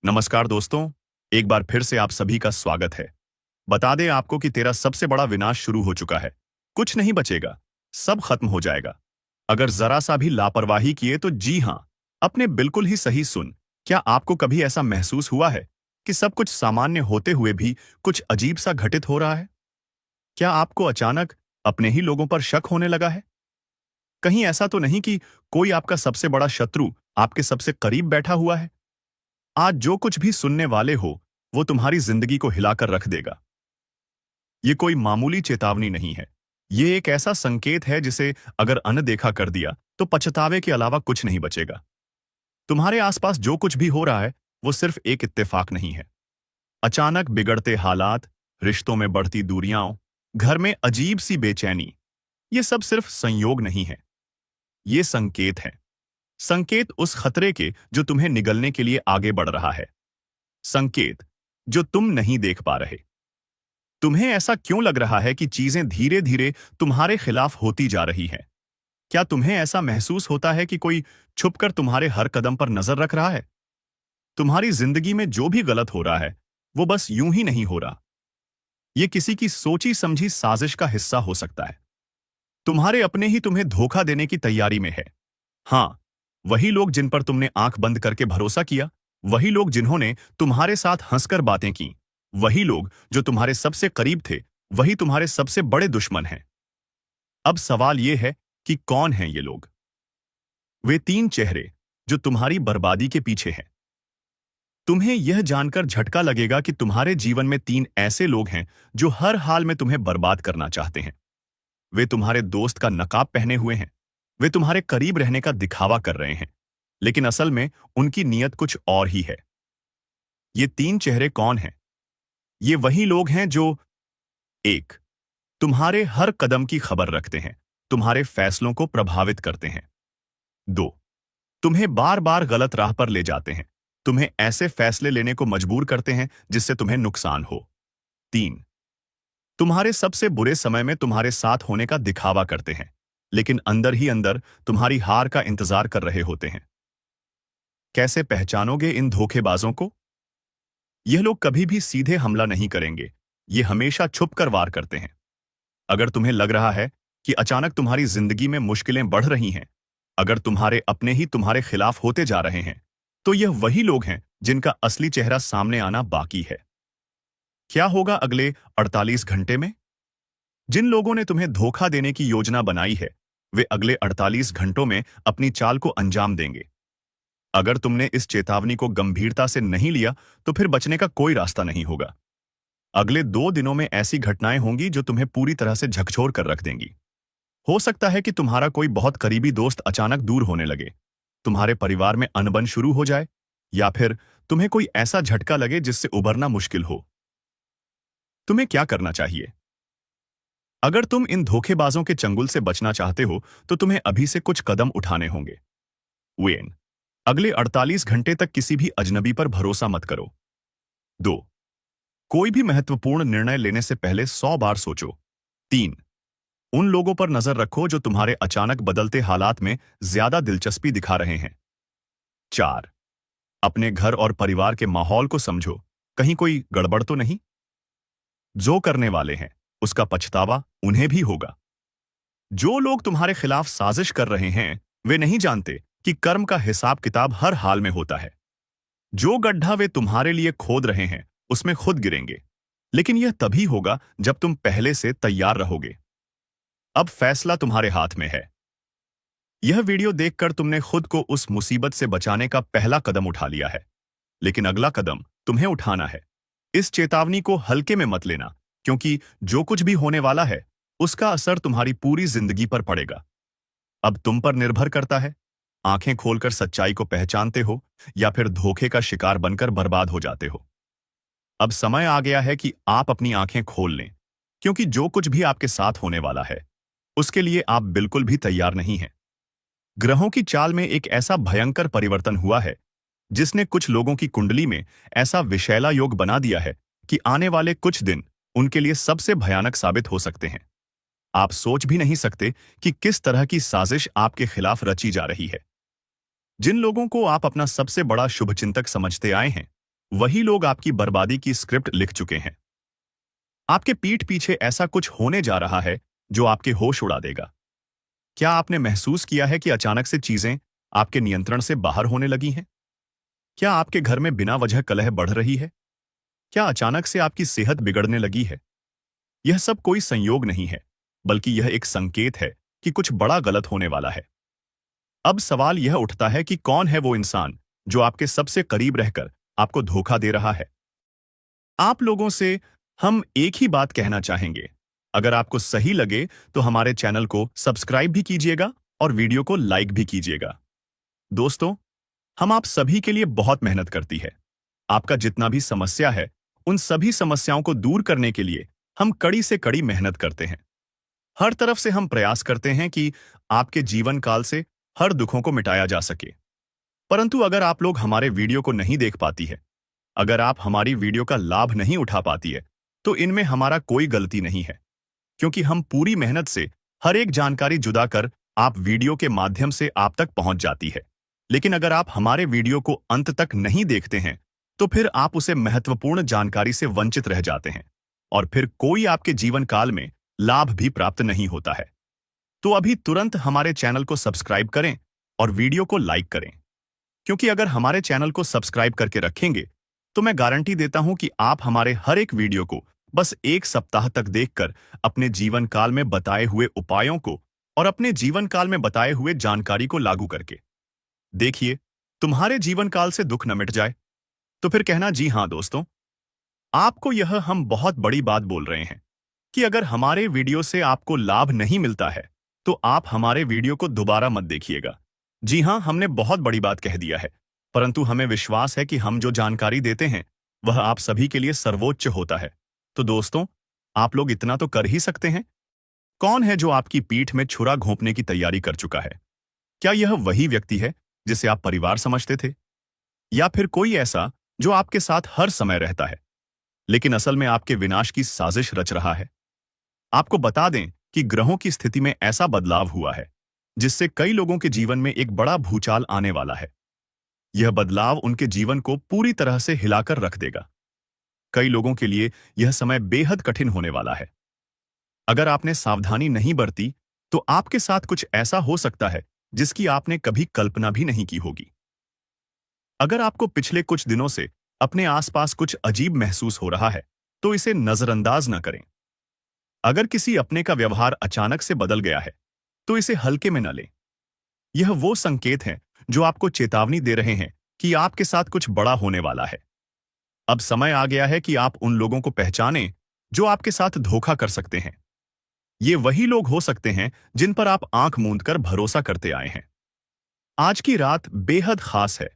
नमस्कार दोस्तों। एक बार फिर से आप सभी का स्वागत है। बता दें आपको कि तेरा सबसे बड़ा विनाश शुरू हो चुका है। कुछ नहीं बचेगा, सब खत्म हो जाएगा अगर जरा सा भी लापरवाही किए तो। जी हां, अपने बिल्कुल ही सही सुन। क्या आपको कभी ऐसा महसूस हुआ है कि सब कुछ सामान्य होते हुए भी कुछ अजीब सा घटित हो रहा है? क्या आपको अचानक अपने ही लोगों पर शक होने लगा है? कहीं ऐसा तो नहीं कि कोई आपका सबसे बड़ा शत्रु आपके सबसे करीब बैठा हुआ है? आज जो कुछ भी सुनने वाले हो, वो तुम्हारी जिंदगी को हिलाकर रख देगा। ये कोई मामूली चेतावनी नहीं है। ये एक ऐसा संकेत है जिसे अगर अनदेखा कर दिया तो पछतावे के अलावा कुछ नहीं बचेगा। तुम्हारे आसपास जो कुछ भी हो रहा है वो सिर्फ एक इत्तेफाक नहीं है। अचानक बिगड़ते हालात, रिश्तों में बढ़ती दूरियां, घर में अजीब सी बेचैनी, ये सब सिर्फ संयोग नहीं है। ये संकेत है। संकेत उस खतरे के जो तुम्हें निगलने के लिए आगे बढ़ रहा है। संकेत जो तुम नहीं देख पा रहे। तुम्हें ऐसा क्यों लग रहा है कि चीजें धीरे धीरे तुम्हारे खिलाफ होती जा रही हैं? क्या तुम्हें ऐसा महसूस होता है कि कोई छुपकर तुम्हारे हर कदम पर नजर रख रहा है? तुम्हारी जिंदगी में जो भी गलत हो रहा है वो बस यूं ही नहीं हो रहा। ये किसी की सोची समझी साजिश का हिस्सा हो सकता है। तुम्हारे अपने ही तुम्हें धोखा देने की तैयारी में है। हाँ, वही लोग जिन पर तुमने आंख बंद करके भरोसा किया, वही लोग जिन्होंने तुम्हारे साथ हंसकर बातें की, वही लोग जो तुम्हारे सबसे करीब थे, वही तुम्हारे सबसे बड़े दुश्मन हैं। अब सवाल यह है कि कौन हैं ये लोग? वे तीन चेहरे जो तुम्हारी बर्बादी के पीछे हैं। तुम्हें यह जानकर झटका लगेगा कि तुम्हारे जीवन में तीन ऐसे लोग हैं जो हर हाल में तुम्हें बर्बाद करना चाहते हैं। वे तुम्हारे दोस्त का नकाब पहने हुए हैं। वे तुम्हारे करीब रहने का दिखावा कर रहे हैं, लेकिन असल में उनकी नीयत कुछ और ही है। ये तीन चेहरे कौन हैं? ये वही लोग हैं जो एक, तुम्हारे हर कदम की खबर रखते हैं, तुम्हारे फैसलों को प्रभावित करते हैं। दो, तुम्हें बार बार गलत राह पर ले जाते हैं, तुम्हें ऐसे फैसले लेने को मजबूर करते हैं जिससे तुम्हें नुकसान हो। तीन, तुम्हारे सबसे बुरे समय में तुम्हारे साथ होने का दिखावा करते हैं, लेकिन अंदर ही अंदर तुम्हारी हार का इंतजार कर रहे होते हैं। कैसे पहचानोगे इन धोखेबाजों को? यह लोग कभी भी सीधे हमला नहीं करेंगे। ये हमेशा छुप कर वार करते हैं। अगर तुम्हें लग रहा है कि अचानक तुम्हारी जिंदगी में मुश्किलें बढ़ रही हैं, अगर तुम्हारे अपने ही तुम्हारे खिलाफ होते जा रहे हैं, तो यह वही लोग हैं जिनका असली चेहरा सामने आना बाकी है। क्या होगा अगले 48 घंटे में? जिन लोगों ने तुम्हें धोखा देने की योजना बनाई है, वे अगले 48 घंटों में अपनी चाल को अंजाम देंगे। अगर तुमने इस चेतावनी को गंभीरता से नहीं लिया, तो फिर बचने का कोई रास्ता नहीं होगा। अगले 2 दिनों में ऐसी घटनाएं होंगी जो तुम्हें पूरी तरह से झकझोर कर रख देंगी। हो सकता है कि तुम्हारा कोई बहुत करीबी दोस्त अचानक दूर होने लगे, तुम्हारे परिवार में अनबन शुरू हो जाए, या फिर तुम्हें कोई ऐसा झटका लगे जिससे उबरना मुश्किल हो। तुम्हें क्या करना चाहिए? अगर तुम इन धोखेबाजों के चंगुल से बचना चाहते हो, तो तुम्हें अभी से कुछ कदम उठाने होंगे। वेन, अगले 48 घंटे तक किसी भी अजनबी पर भरोसा मत करो। 2, कोई भी महत्वपूर्ण निर्णय लेने से पहले 100 बार सोचो। 3, उन लोगों पर नजर रखो जो तुम्हारे अचानक बदलते हालात में ज्यादा दिलचस्पी दिखा रहे हैं। 4, अपने घर और परिवार के माहौल को समझो, कहीं कोई गड़बड़ तो नहीं? जो करने वाले हैं उसका पछतावा उन्हें भी होगा। जो लोग तुम्हारे खिलाफ साजिश कर रहे हैं, वे नहीं जानते कि कर्म का हिसाब किताब हर हाल में होता है। जो गड्ढा वे तुम्हारे लिए खोद रहे हैं उसमें खुद गिरेंगे, लेकिन यह तभी होगा जब तुम पहले से तैयार रहोगे। अब फैसला तुम्हारे हाथ में है। यह वीडियो देखकर तुमने खुद को उस मुसीबत से बचाने का पहला कदम उठा लिया है, लेकिन अगला कदम तुम्हें उठाना है। इस चेतावनी को हल्के में मत लेना, क्योंकि जो कुछ भी होने वाला है उसका असर तुम्हारी पूरी जिंदगी पर पड़ेगा। अब तुम पर निर्भर करता है, आंखें खोलकर सच्चाई को पहचानते हो या फिर धोखे का शिकार बनकर बर्बाद हो जाते हो। अब समय आ गया है कि आप अपनी आंखें खोल लें, क्योंकि जो कुछ भी आपके साथ होने वाला है उसके लिए आप बिल्कुल भी तैयार नहीं हैं। ग्रहों की चाल में एक ऐसा भयंकर परिवर्तन हुआ है जिसने कुछ लोगों की कुंडली में ऐसा विषैला योग बना दिया है कि आने वाले कुछ दिन उनके लिए सबसे भयानक साबित हो सकते हैं। आप सोच भी नहीं सकते कि किस तरह की साजिश आपके खिलाफ रची जा रही है। जिन लोगों को आप अपना सबसे बड़ा शुभचिंतक समझते आए हैं, वही लोग आपकी बर्बादी की स्क्रिप्ट लिख चुके हैं। आपके पीठ पीछे ऐसा कुछ होने जा रहा है जो आपके होश उड़ा देगा। क्या आपने महसूस किया है कि अचानक से चीजें आपके नियंत्रण से बाहर होने लगी हैं? क्या आपके घर में बिना वजह कलह बढ़ रही है? क्या अचानक से आपकी सेहत बिगड़ने लगी है? यह सब कोई संयोग नहीं है, बल्कि यह एक संकेत है कि कुछ बड़ा गलत होने वाला है। अब सवाल यह उठता है कि कौन है वो इंसान जो आपके सबसे करीब रहकर आपको धोखा दे रहा है? आप लोगों से हम एक ही बात कहना चाहेंगे। अगर आपको सही लगे तो हमारे चैनल को सब्सक्राइब भी कीजिएगा और वीडियो को लाइक भी कीजिएगा। दोस्तों, हम आप सभी के लिए बहुत मेहनत करती है। आपका जितना भी समस्या है, उन सभी समस्याओं को दूर करने के लिए हम कड़ी से कड़ी मेहनत करते हैं। हर तरफ से हम प्रयास करते हैं कि आपके जीवन काल से हर दुखों को मिटाया जा सके। परंतु अगर आप लोग हमारे वीडियो को नहीं देख पाती है, अगर आप हमारी वीडियो का लाभ नहीं उठा पाती है, तो इनमें हमारा कोई गलती नहीं है, क्योंकि हम पूरी मेहनत से हर एक जानकारी जुदा कर आप वीडियो के माध्यम से आप तक पहुंच जाती है। लेकिन अगर आप हमारे वीडियो को अंत तक नहीं देखते हैं, तो फिर आप उसे महत्वपूर्ण जानकारी से वंचित रह जाते हैं और फिर कोई आपके जीवन काल में लाभ भी प्राप्त नहीं होता है। तो अभी तुरंत हमारे चैनल को सब्सक्राइब करें और वीडियो को लाइक करें, क्योंकि अगर हमारे चैनल को सब्सक्राइब करके रखेंगे तो मैं गारंटी देता हूं कि आप हमारे हर एक वीडियो को बस एक सप्ताह तक देखकर अपने जीवन काल में बताए हुए उपायों को और अपने जीवन काल में बताए हुए जानकारी को लागू करके देखिए, तुम्हारे जीवन काल से दुख न मिट जाए। तो फिर कहना जी हां दोस्तों, आपको यह हम बहुत बड़ी बात बोल रहे हैं कि अगर हमारे वीडियो से आपको लाभ नहीं मिलता है तो आप हमारे वीडियो को दोबारा मत देखिएगा। जी हां, हमने बहुत बड़ी बात कह दिया है, परंतु हमें विश्वास है कि हम जो जानकारी देते हैं वह आप सभी के लिए सर्वोच्च होता है। तो दोस्तों, आप लोग इतना तो कर ही सकते हैं। कौन है जो आपकी पीठ में छुरा घोंपने की तैयारी कर चुका है? क्या यह वही व्यक्ति है जिसे आप परिवार समझते थे, या फिर कोई ऐसा जो आपके साथ हर समय रहता है लेकिन असल में आपके विनाश की साजिश रच रहा है? आपको बता दें कि ग्रहों की स्थिति में ऐसा बदलाव हुआ है जिससे कई लोगों के जीवन में एक बड़ा भूचाल आने वाला है। यह बदलाव उनके जीवन को पूरी तरह से हिलाकर रख देगा। कई लोगों के लिए यह समय बेहद कठिन होने वाला है। अगर आपने सावधानी नहीं बरती तो आपके साथ कुछ ऐसा हो सकता है जिसकी आपने कभी कल्पना भी नहीं की होगी। अगर आपको पिछले कुछ दिनों से अपने आसपास कुछ अजीब महसूस हो रहा है तो इसे नजरअंदाज न करें। अगर किसी अपने का व्यवहार अचानक से बदल गया है तो इसे हल्के में न लें। यह वो संकेत हैं जो आपको चेतावनी दे रहे हैं कि आपके साथ कुछ बड़ा होने वाला है। अब समय आ गया है कि आप उन लोगों को पहचानें जो आपके साथ धोखा कर सकते हैं। ये वही लोग हो सकते हैं जिन पर आप आंख मूंदकर भरोसा करते आए हैं। आज की रात बेहद खास है।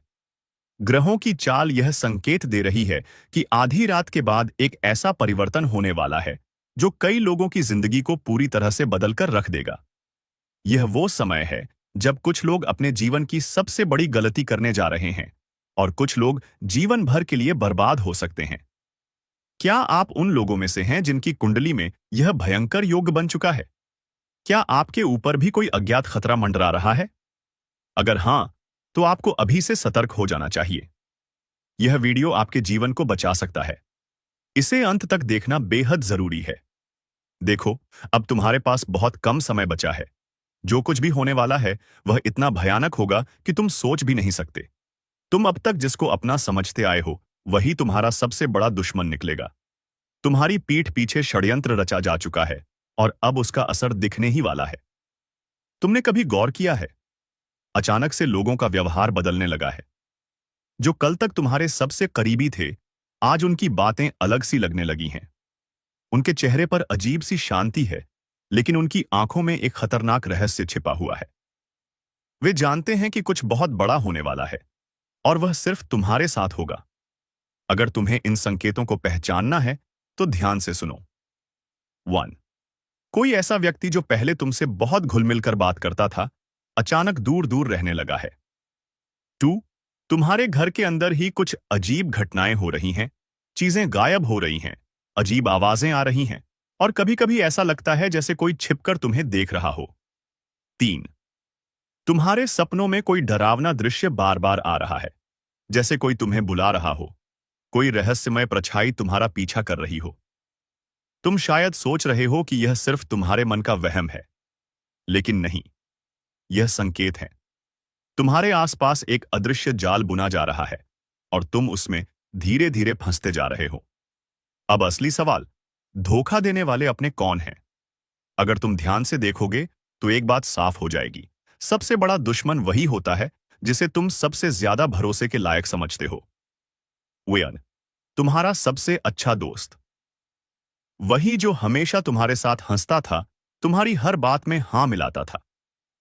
ग्रहों की चाल यह संकेत दे रही है कि आधी रात के बाद एक ऐसा परिवर्तन होने वाला है जो कई लोगों की जिंदगी को पूरी तरह से बदलकर रख देगा। यह वो समय है जब कुछ लोग अपने जीवन की सबसे बड़ी गलती करने जा रहे हैं और कुछ लोग जीवन भर के लिए बर्बाद हो सकते हैं। क्या आप उन लोगों में से हैं जिनकी कुंडली में यह भयंकर योग बन चुका है? क्या आपके ऊपर भी कोई अज्ञात खतरा मंडरा रहा है? अगर हां, तो आपको अभी से सतर्क हो जाना चाहिए। यह वीडियो आपके जीवन को बचा सकता है। इसे अंत तक देखना बेहद जरूरी है। देखो, अब तुम्हारे पास बहुत कम समय बचा है। जो कुछ भी होने वाला है वह इतना भयानक होगा कि तुम सोच भी नहीं सकते। तुम अब तक जिसको अपना समझते आए हो वही तुम्हारा सबसे बड़ा दुश्मन निकलेगा। तुम्हारी पीठ पीछे षड्यंत्र रचा जा चुका है और अब उसका असर दिखने ही वाला है। तुमने कभी गौर किया है, अचानक से लोगों का व्यवहार बदलने लगा है। जो कल तक तुम्हारे सबसे करीबी थे, आज उनकी बातें अलग सी लगने लगी हैं। उनके चेहरे पर अजीब सी शांति है, लेकिन उनकी आंखों में एक खतरनाक रहस्य छिपा हुआ है। वे जानते हैं कि कुछ बहुत बड़ा होने वाला है और वह सिर्फ तुम्हारे साथ होगा। अगर तुम्हें इन संकेतों को पहचानना है तो ध्यान से सुनो। 1. कोई ऐसा व्यक्ति जो पहले तुमसे बहुत घुल मिलकर बात करता था, अचानक दूर दूर रहने लगा है। 2. तुम्हारे घर के अंदर ही कुछ अजीब घटनाएं हो रही हैं, चीजें गायब हो रही हैं, अजीब आवाजें आ रही हैं और कभी-कभी ऐसा लगता है जैसे कोई छिपकर तुम्हें देख रहा हो। 3. तुम्हारे सपनों में कोई डरावना दृश्य बार बार आ रहा है, जैसे कोई तुम्हें बुला रहा हो। कोई रहस्यमय परछाई तुम्हारा पीछा कर रही हो। तुम शायद सोच रहे हो कि यह सिर्फ तुम्हारे मन का वहम है, लेकिन नहीं, यह संकेत है। तुम्हारे आसपास एक अदृश्य जाल बुना जा रहा है और तुम उसमें धीरे धीरे फंसते जा रहे हो। अब असली सवाल, धोखा देने वाले अपने कौन हैं? अगर तुम ध्यान से देखोगे तो एक बात साफ हो जाएगी। सबसे बड़ा दुश्मन वही होता है जिसे तुम सबसे ज्यादा भरोसे के लायक समझते हो। वेयन, तुम्हारा सबसे अच्छा दोस्त, वही जो हमेशा तुम्हारे साथ हंसता था, तुम्हारी हर बात में हां मिलाता था।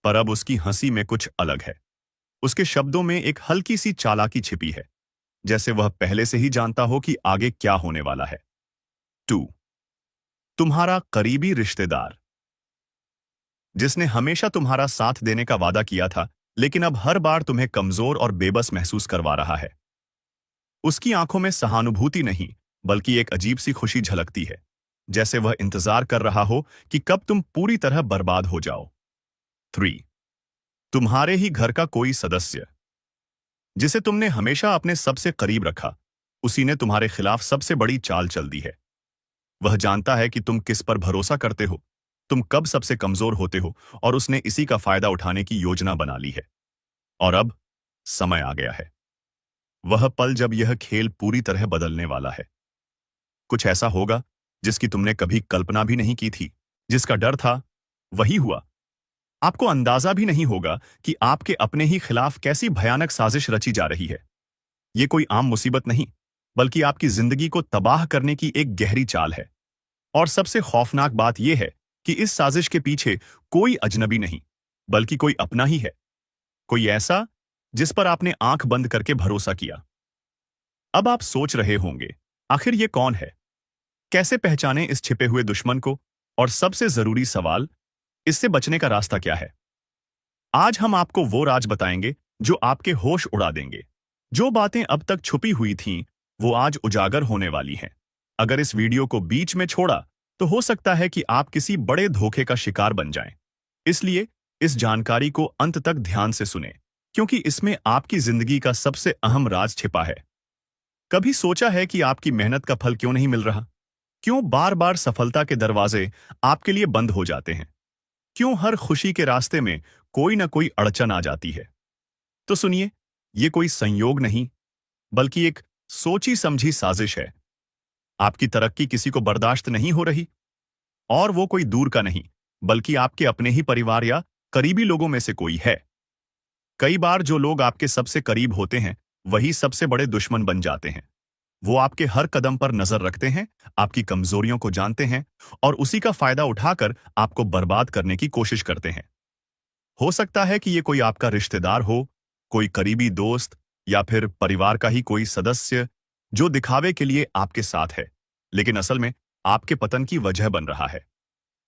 पर अब उसकी हंसी में कुछ अलग है। उसके शब्दों में एक हल्की सी चालाकी छिपी है, जैसे वह पहले से ही जानता हो कि आगे क्या होने वाला है। 2. तुम्हारा करीबी रिश्तेदार, जिसने हमेशा तुम्हारा साथ देने का वादा किया था, लेकिन अब हर बार तुम्हें कमजोर और बेबस महसूस करवा रहा है। उसकी आंखों में सहानुभूति नहीं, बल्कि एक अजीब सी खुशी झलकती है, जैसे वह इंतजार कर रहा हो कि कब तुम पूरी तरह बर्बाद हो जाओ। 3. तुम्हारे ही घर का कोई सदस्य, जिसे तुमने हमेशा अपने सबसे करीब रखा, उसी ने तुम्हारे खिलाफ सबसे बड़ी चाल चल दी है। वह जानता है कि तुम किस पर भरोसा करते हो, तुम कब सबसे कमजोर होते हो, और उसने इसी का फायदा उठाने की योजना बना ली है। और अब समय आ गया है, वह पल जब यह खेल पूरी तरह बदलने वाला है। कुछ ऐसा होगा जिसकी तुमने कभी कल्पना भी नहीं की थी। जिसका डर था वही हुआ। आपको अंदाजा भी नहीं होगा कि आपके अपने ही खिलाफ कैसी भयानक साजिश रची जा रही है। यह कोई आम मुसीबत नहीं, बल्कि आपकी जिंदगी को तबाह करने की एक गहरी चाल है। और सबसे खौफनाक बात यह है कि इस साजिश के पीछे कोई अजनबी नहीं, बल्कि कोई अपना ही है। कोई ऐसा जिस पर आपने आंख बंद करके भरोसा किया। अब आप सोच रहे होंगे, आखिर ये कौन है? कैसे पहचाने इस छिपे हुए दुश्मन को? और सबसे जरूरी सवाल, इससे बचने का रास्ता क्या है? आज हम आपको वो राज बताएंगे जो आपके होश उड़ा देंगे। जो बातें अब तक छुपी हुई थीं, वो आज उजागर होने वाली हैं। अगर इस वीडियो को बीच में छोड़ा, तो हो सकता है कि आप किसी बड़े धोखे का शिकार बन जाएं। इसलिए इस जानकारी को अंत तक ध्यान से सुनें, क्योंकि इसमें आपकी जिंदगी का सबसे अहम राज छिपा है। कभी सोचा है कि आपकी मेहनत का फल क्यों नहीं मिल रहा? क्यों बार बार सफलता के दरवाजे आपके लिए बंद हो जाते हैं? क्यों हर खुशी के रास्ते में कोई ना कोई अड़चन आ जाती है? तो सुनिए, ये कोई संयोग नहीं, बल्कि एक सोची समझी साजिश है। आपकी तरक्की किसी को बर्दाश्त नहीं हो रही, और वो कोई दूर का नहीं, बल्कि आपके अपने ही परिवार या करीबी लोगों में से कोई है। कई बार जो लोग आपके सबसे करीब होते हैं, वही सबसे बड़े दुश्मन बन जाते हैं। वो आपके हर कदम पर नजर रखते हैं, आपकी कमजोरियों को जानते हैं, और उसी का फायदा उठाकर आपको बर्बाद करने की कोशिश करते हैं। हो सकता है कि ये कोई आपका रिश्तेदार हो, कोई करीबी दोस्त, या फिर परिवार का ही कोई सदस्य जो दिखावे के लिए आपके साथ है, लेकिन असल में आपके पतन की वजह बन रहा है।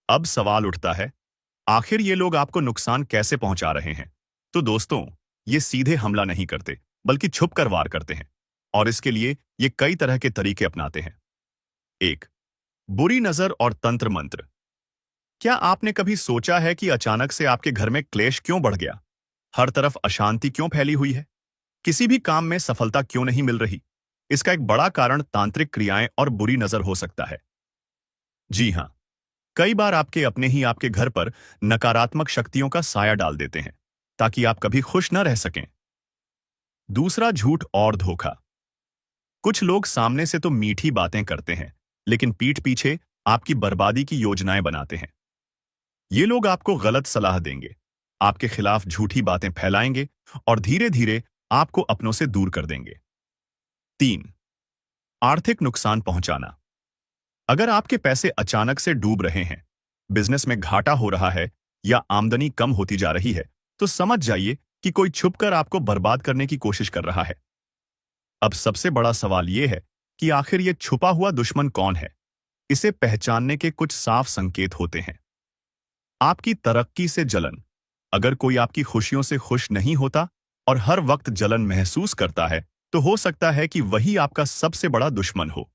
अब सवाल उठता है, आखिर ये लोग आपको नुकसान कैसे पहुंचा रहे हैं? तो दोस्तों, ये सीधे हमला नहीं करते, बल्कि छुपकर वार करते हैं, और इसके लिए ये कई तरह के तरीके अपनाते हैं। 1. बुरी नजर और तंत्र मंत्र। क्या आपने कभी सोचा है कि अचानक से आपके घर में क्लेश क्यों बढ़ गया? हर तरफ अशांति क्यों फैली हुई है? किसी भी काम में सफलता क्यों नहीं मिल रही? इसका एक बड़ा कारण तांत्रिक क्रियाएं और बुरी नजर हो सकता है। जी हां, कई बार आपके अपने ही आपके घर पर नकारात्मक शक्तियों का साया डाल देते हैं, ताकि आप कभी खुश न रह सकें। दूसरा, झूठ और धोखा। कुछ लोग सामने से तो मीठी बातें करते हैं, लेकिन पीठ पीछे आपकी बर्बादी की योजनाएं बनाते हैं। ये लोग आपको गलत सलाह देंगे, आपके खिलाफ झूठी बातें फैलाएंगे, और धीरे धीरे आपको अपनों से दूर कर देंगे। 3. आर्थिक नुकसान पहुंचाना। अगर आपके पैसे अचानक से डूब रहे हैं, बिजनेस में घाटा हो रहा है, या आमदनी कम होती जा रही है, तो समझ जाइए कि कोई छुपकर आपको बर्बाद करने की कोशिश कर रहा है। अब सबसे बड़ा सवाल यह है कि आखिर यह छुपा हुआ दुश्मन कौन है? इसे पहचानने के कुछ साफ संकेत होते हैं। आपकी तरक्की से जलन। अगर कोई आपकी खुशियों से खुश नहीं होता और हर वक्त जलन महसूस करता है, तो हो सकता है कि वही आपका सबसे बड़ा दुश्मन हो।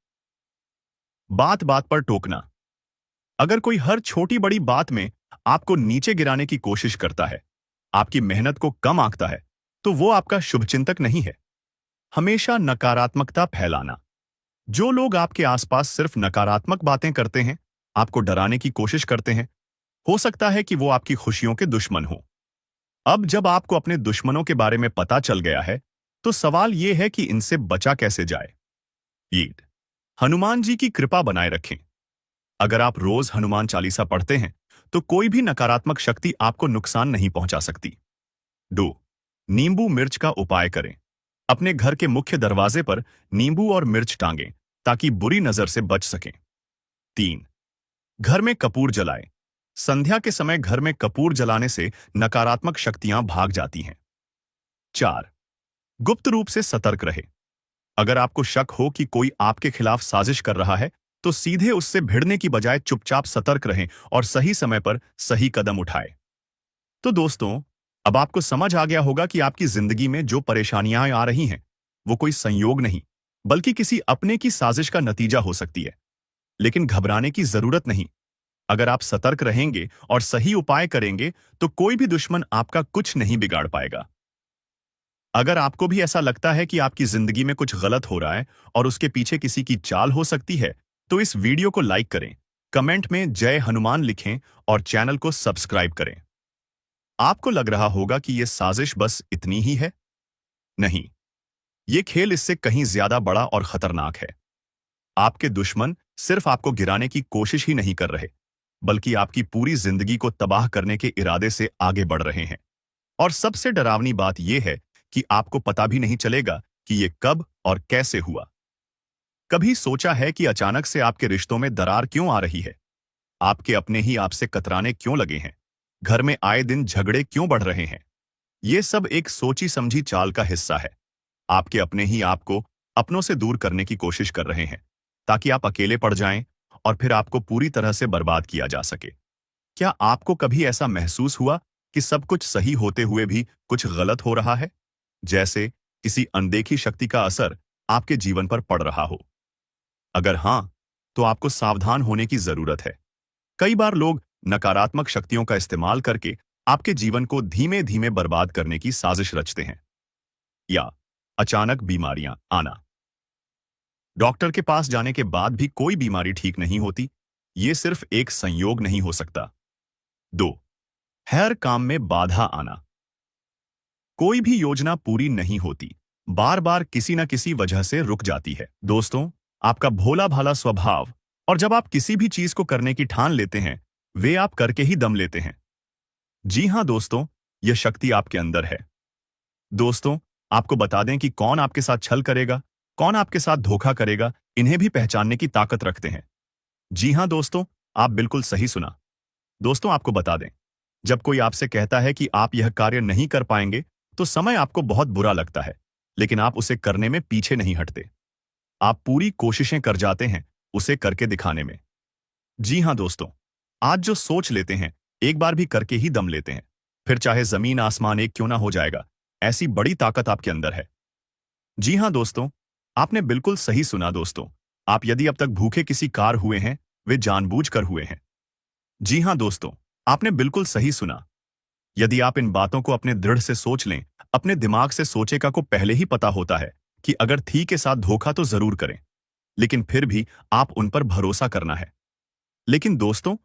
बात बात पर टोकना। अगर कोई हर छोटी बड़ी बात में आपको नीचे गिराने की कोशिश करता है, आपकी मेहनत को कम आंकता है, तो वो आपका शुभचिंतक नहीं है। हमेशा नकारात्मकता फैलाना। जो लोग आपके आसपास सिर्फ नकारात्मक बातें करते हैं, आपको डराने की कोशिश करते हैं, हो सकता है कि वो आपकी खुशियों के दुश्मन हो। अब जब आपको अपने दुश्मनों के बारे में पता चल गया है, तो सवाल यह है कि इनसे बचा कैसे जाए। ईद, हनुमान जी की कृपा बनाए रखें। अगर आप रोज हनुमान चालीसा पढ़ते हैं, तो कोई भी नकारात्मक शक्ति आपको नुकसान नहीं पहुंचा सकती। 2. नींबू मिर्च का उपाय करें। अपने घर के मुख्य दरवाजे पर नींबू और मिर्च टांगें, ताकि बुरी नजर से बच सकें। 3. घर में कपूर जलाएं। संध्या के समय घर में कपूर जलाने से नकारात्मक शक्तियां भाग जाती हैं। 4. गुप्त रूप से सतर्क रहे। अगर आपको शक हो कि कोई आपके खिलाफ साजिश कर रहा है, तो सीधे उससे भिड़ने की बजाय चुपचाप सतर्क रहें और सही समय पर सही कदम उठाएं। तो दोस्तों, अब आपको समझ आ गया होगा कि आपकी जिंदगी में जो परेशानियां आ रही हैं, वो कोई संयोग नहीं, बल्कि किसी अपने की साजिश का नतीजा हो सकती है। लेकिन घबराने की जरूरत नहीं। अगर आप सतर्क रहेंगे और सही उपाय करेंगे, तो कोई भी दुश्मन आपका कुछ नहीं बिगाड़ पाएगा। अगर आपको भी ऐसा लगता है कि आपकी जिंदगी में कुछ गलत हो रहा है और उसके पीछे किसी की चाल हो सकती है, तो इस वीडियो को लाइक करें, कमेंट में जय हनुमान लिखें और चैनल को सब्सक्राइब करें। आपको लग रहा होगा कि यह साजिश बस इतनी ही है। नहीं, ये खेल इससे कहीं ज्यादा बड़ा और खतरनाक है। आपके दुश्मन सिर्फ आपको गिराने की कोशिश ही नहीं कर रहे, बल्कि आपकी पूरी जिंदगी को तबाह करने के इरादे से आगे बढ़ रहे हैं। और सबसे डरावनी बात यह है कि आपको पता भी नहीं चलेगा कि यह कब और कैसे हुआ। कभी सोचा है कि अचानक से आपके रिश्तों में दरार क्यों आ रही है? आपके अपने ही आपसे कतराने क्यों लगे हैं? घर में आए दिन झगड़े क्यों बढ़ रहे हैं? ये सब एक सोची समझी चाल का हिस्सा है। आपके अपने ही आपको अपनों से दूर करने की कोशिश कर रहे हैं, ताकि आप अकेले पड़ जाएं और फिर आपको पूरी तरह से बर्बाद किया जा सके। क्या आपको कभी ऐसा महसूस हुआ कि सब कुछ सही होते हुए भी कुछ गलत हो रहा है? जैसे किसी अनदेखी शक्ति का असर आपके जीवन पर पड़ रहा हो। अगर हां, तो आपको सावधान होने की जरूरत है। कई बार लोग नकारात्मक शक्तियों का इस्तेमाल करके आपके जीवन को धीमे धीमे बर्बाद करने की साजिश रचते हैं। या अचानक बीमारियां आना। डॉक्टर के पास जाने के बाद भी कोई बीमारी ठीक नहीं होती। ये सिर्फ एक संयोग नहीं हो सकता। 2. हर काम में बाधा आना। कोई भी योजना पूरी नहीं होती, बार बार किसी न किसी वजह से रुक जाती है। दोस्तों, आपका भोला भाला स्वभाव और जब आप किसी भी चीज को करने की ठान लेते हैं, वे आप करके ही दम लेते हैं। जी हां दोस्तों, यह शक्ति आपके अंदर है। दोस्तों, आपको बता दें कि कौन आपके साथ छल करेगा, कौन आपके साथ धोखा करेगा, इन्हें भी पहचानने की ताकत रखते हैं। जी हां दोस्तों, आप बिल्कुल सही सुना। दोस्तों, आपको बता दें, जब कोई आपसे कहता है कि आप यह कार्य नहीं कर पाएंगे, तो समय आपको बहुत बुरा लगता है, लेकिन आप उसे करने में पीछे नहीं हटते। आप पूरी कोशिशें कर जाते हैं उसे करके दिखाने में। जी हां दोस्तों, आज जो सोच लेते हैं, एक बार भी करके ही दम लेते हैं, फिर चाहे जमीन आसमान एक क्यों ना हो जाएगा। ऐसी बड़ी ताकत आपके अंदर है। जी हां दोस्तों, आपने बिल्कुल सही सुना दोस्तों। आप यदि अब तक भूखे किसी कार हुए हैं, वे जानबूझकर हुए हैं। जी हां दोस्तों, आपने बिल्कुल सही सुना। यदि आप इन बातों को अपने दृढ़ से सोच लें, अपने दिमाग से सोचेगा को पहले ही पता होता है कि अगर थी के साथ धोखा तो जरूर करें, लेकिन फिर भी आप उन पर भरोसा करना है। लेकिन दोस्तों,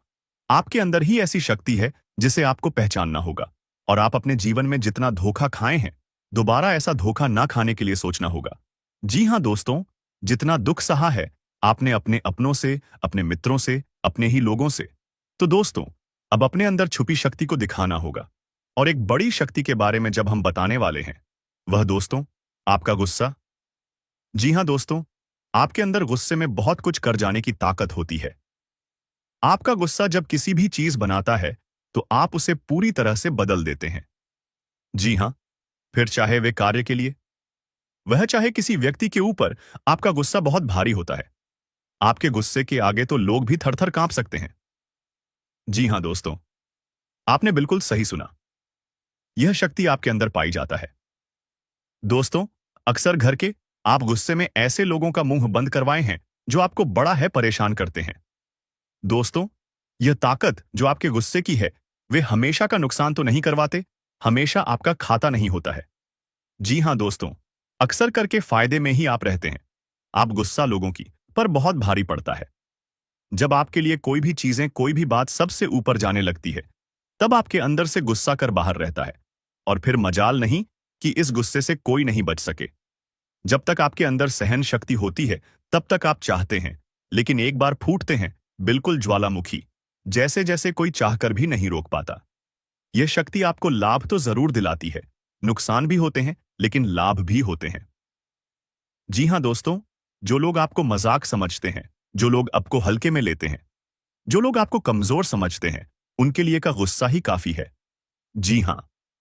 आपके अंदर ही ऐसी शक्ति है जिसे आपको पहचानना होगा, और आप अपने जीवन में जितना धोखा खाए हैं, दोबारा ऐसा धोखा ना खाने के लिए सोचना होगा। जी हां दोस्तों, जितना दुख सहा है आपने अपने अपनों से, अपने मित्रों से, अपने ही लोगों से, तो दोस्तों, अब अपने अंदर छुपी शक्ति को दिखाना होगा। और एक बड़ी शक्ति के बारे में जब हम बताने वाले हैं, वह दोस्तों, आपका गुस्सा। जी हां दोस्तों, आपके अंदर गुस्से में बहुत कुछ कर जाने की ताकत होती है। आपका गुस्सा जब किसी भी चीज बनाता है, तो आप उसे पूरी तरह से बदल देते हैं। जी हां, फिर चाहे वे कार्य के लिए, वह चाहे किसी व्यक्ति के ऊपर, आपका गुस्सा बहुत भारी होता है। आपके गुस्से के आगे तो लोग भी थरथर कांप सकते हैं। जी हां दोस्तों, आपने बिल्कुल सही सुना। यह शक्ति आपके अंदर पाई जाता है। दोस्तों, अक्सर घर के आप गुस्से में ऐसे लोगों का मुंह बंद करवाए हैं जो आपको बड़ा है परेशान करते हैं। दोस्तों, यह ताकत जो आपके गुस्से की है, वे हमेशा का नुकसान तो नहीं करवाते, हमेशा आपका खाता नहीं होता है। जी हां दोस्तों, अक्सर करके फायदे में ही आप रहते हैं। आप गुस्सा लोगों की पर बहुत भारी पड़ता है। जब आपके लिए कोई भी चीजें, कोई भी बात सबसे ऊपर जाने लगती है, तब आपके अंदर से गुस्सा कर बाहर रहता है। और फिर मजाल नहीं कि इस गुस्से से कोई नहीं बच सके। जब तक आपके अंदर सहन शक्ति होती है, तब तक आप चाहते हैं, लेकिन एक बार फूटते हैं, बिल्कुल ज्वालामुखी जैसे जैसे कोई चाहकर भी नहीं रोक पाता। यह शक्ति आपको लाभ तो जरूर दिलाती है, नुकसान भी होते हैं, लेकिन लाभ भी होते हैं। जी हां दोस्तों, जो लोग आपको मजाक समझते हैं, जो लोग आपको हल्के में लेते हैं, जो लोग आपको कमजोर समझते हैं, उनके लिए का गुस्सा ही काफी है। जी हां,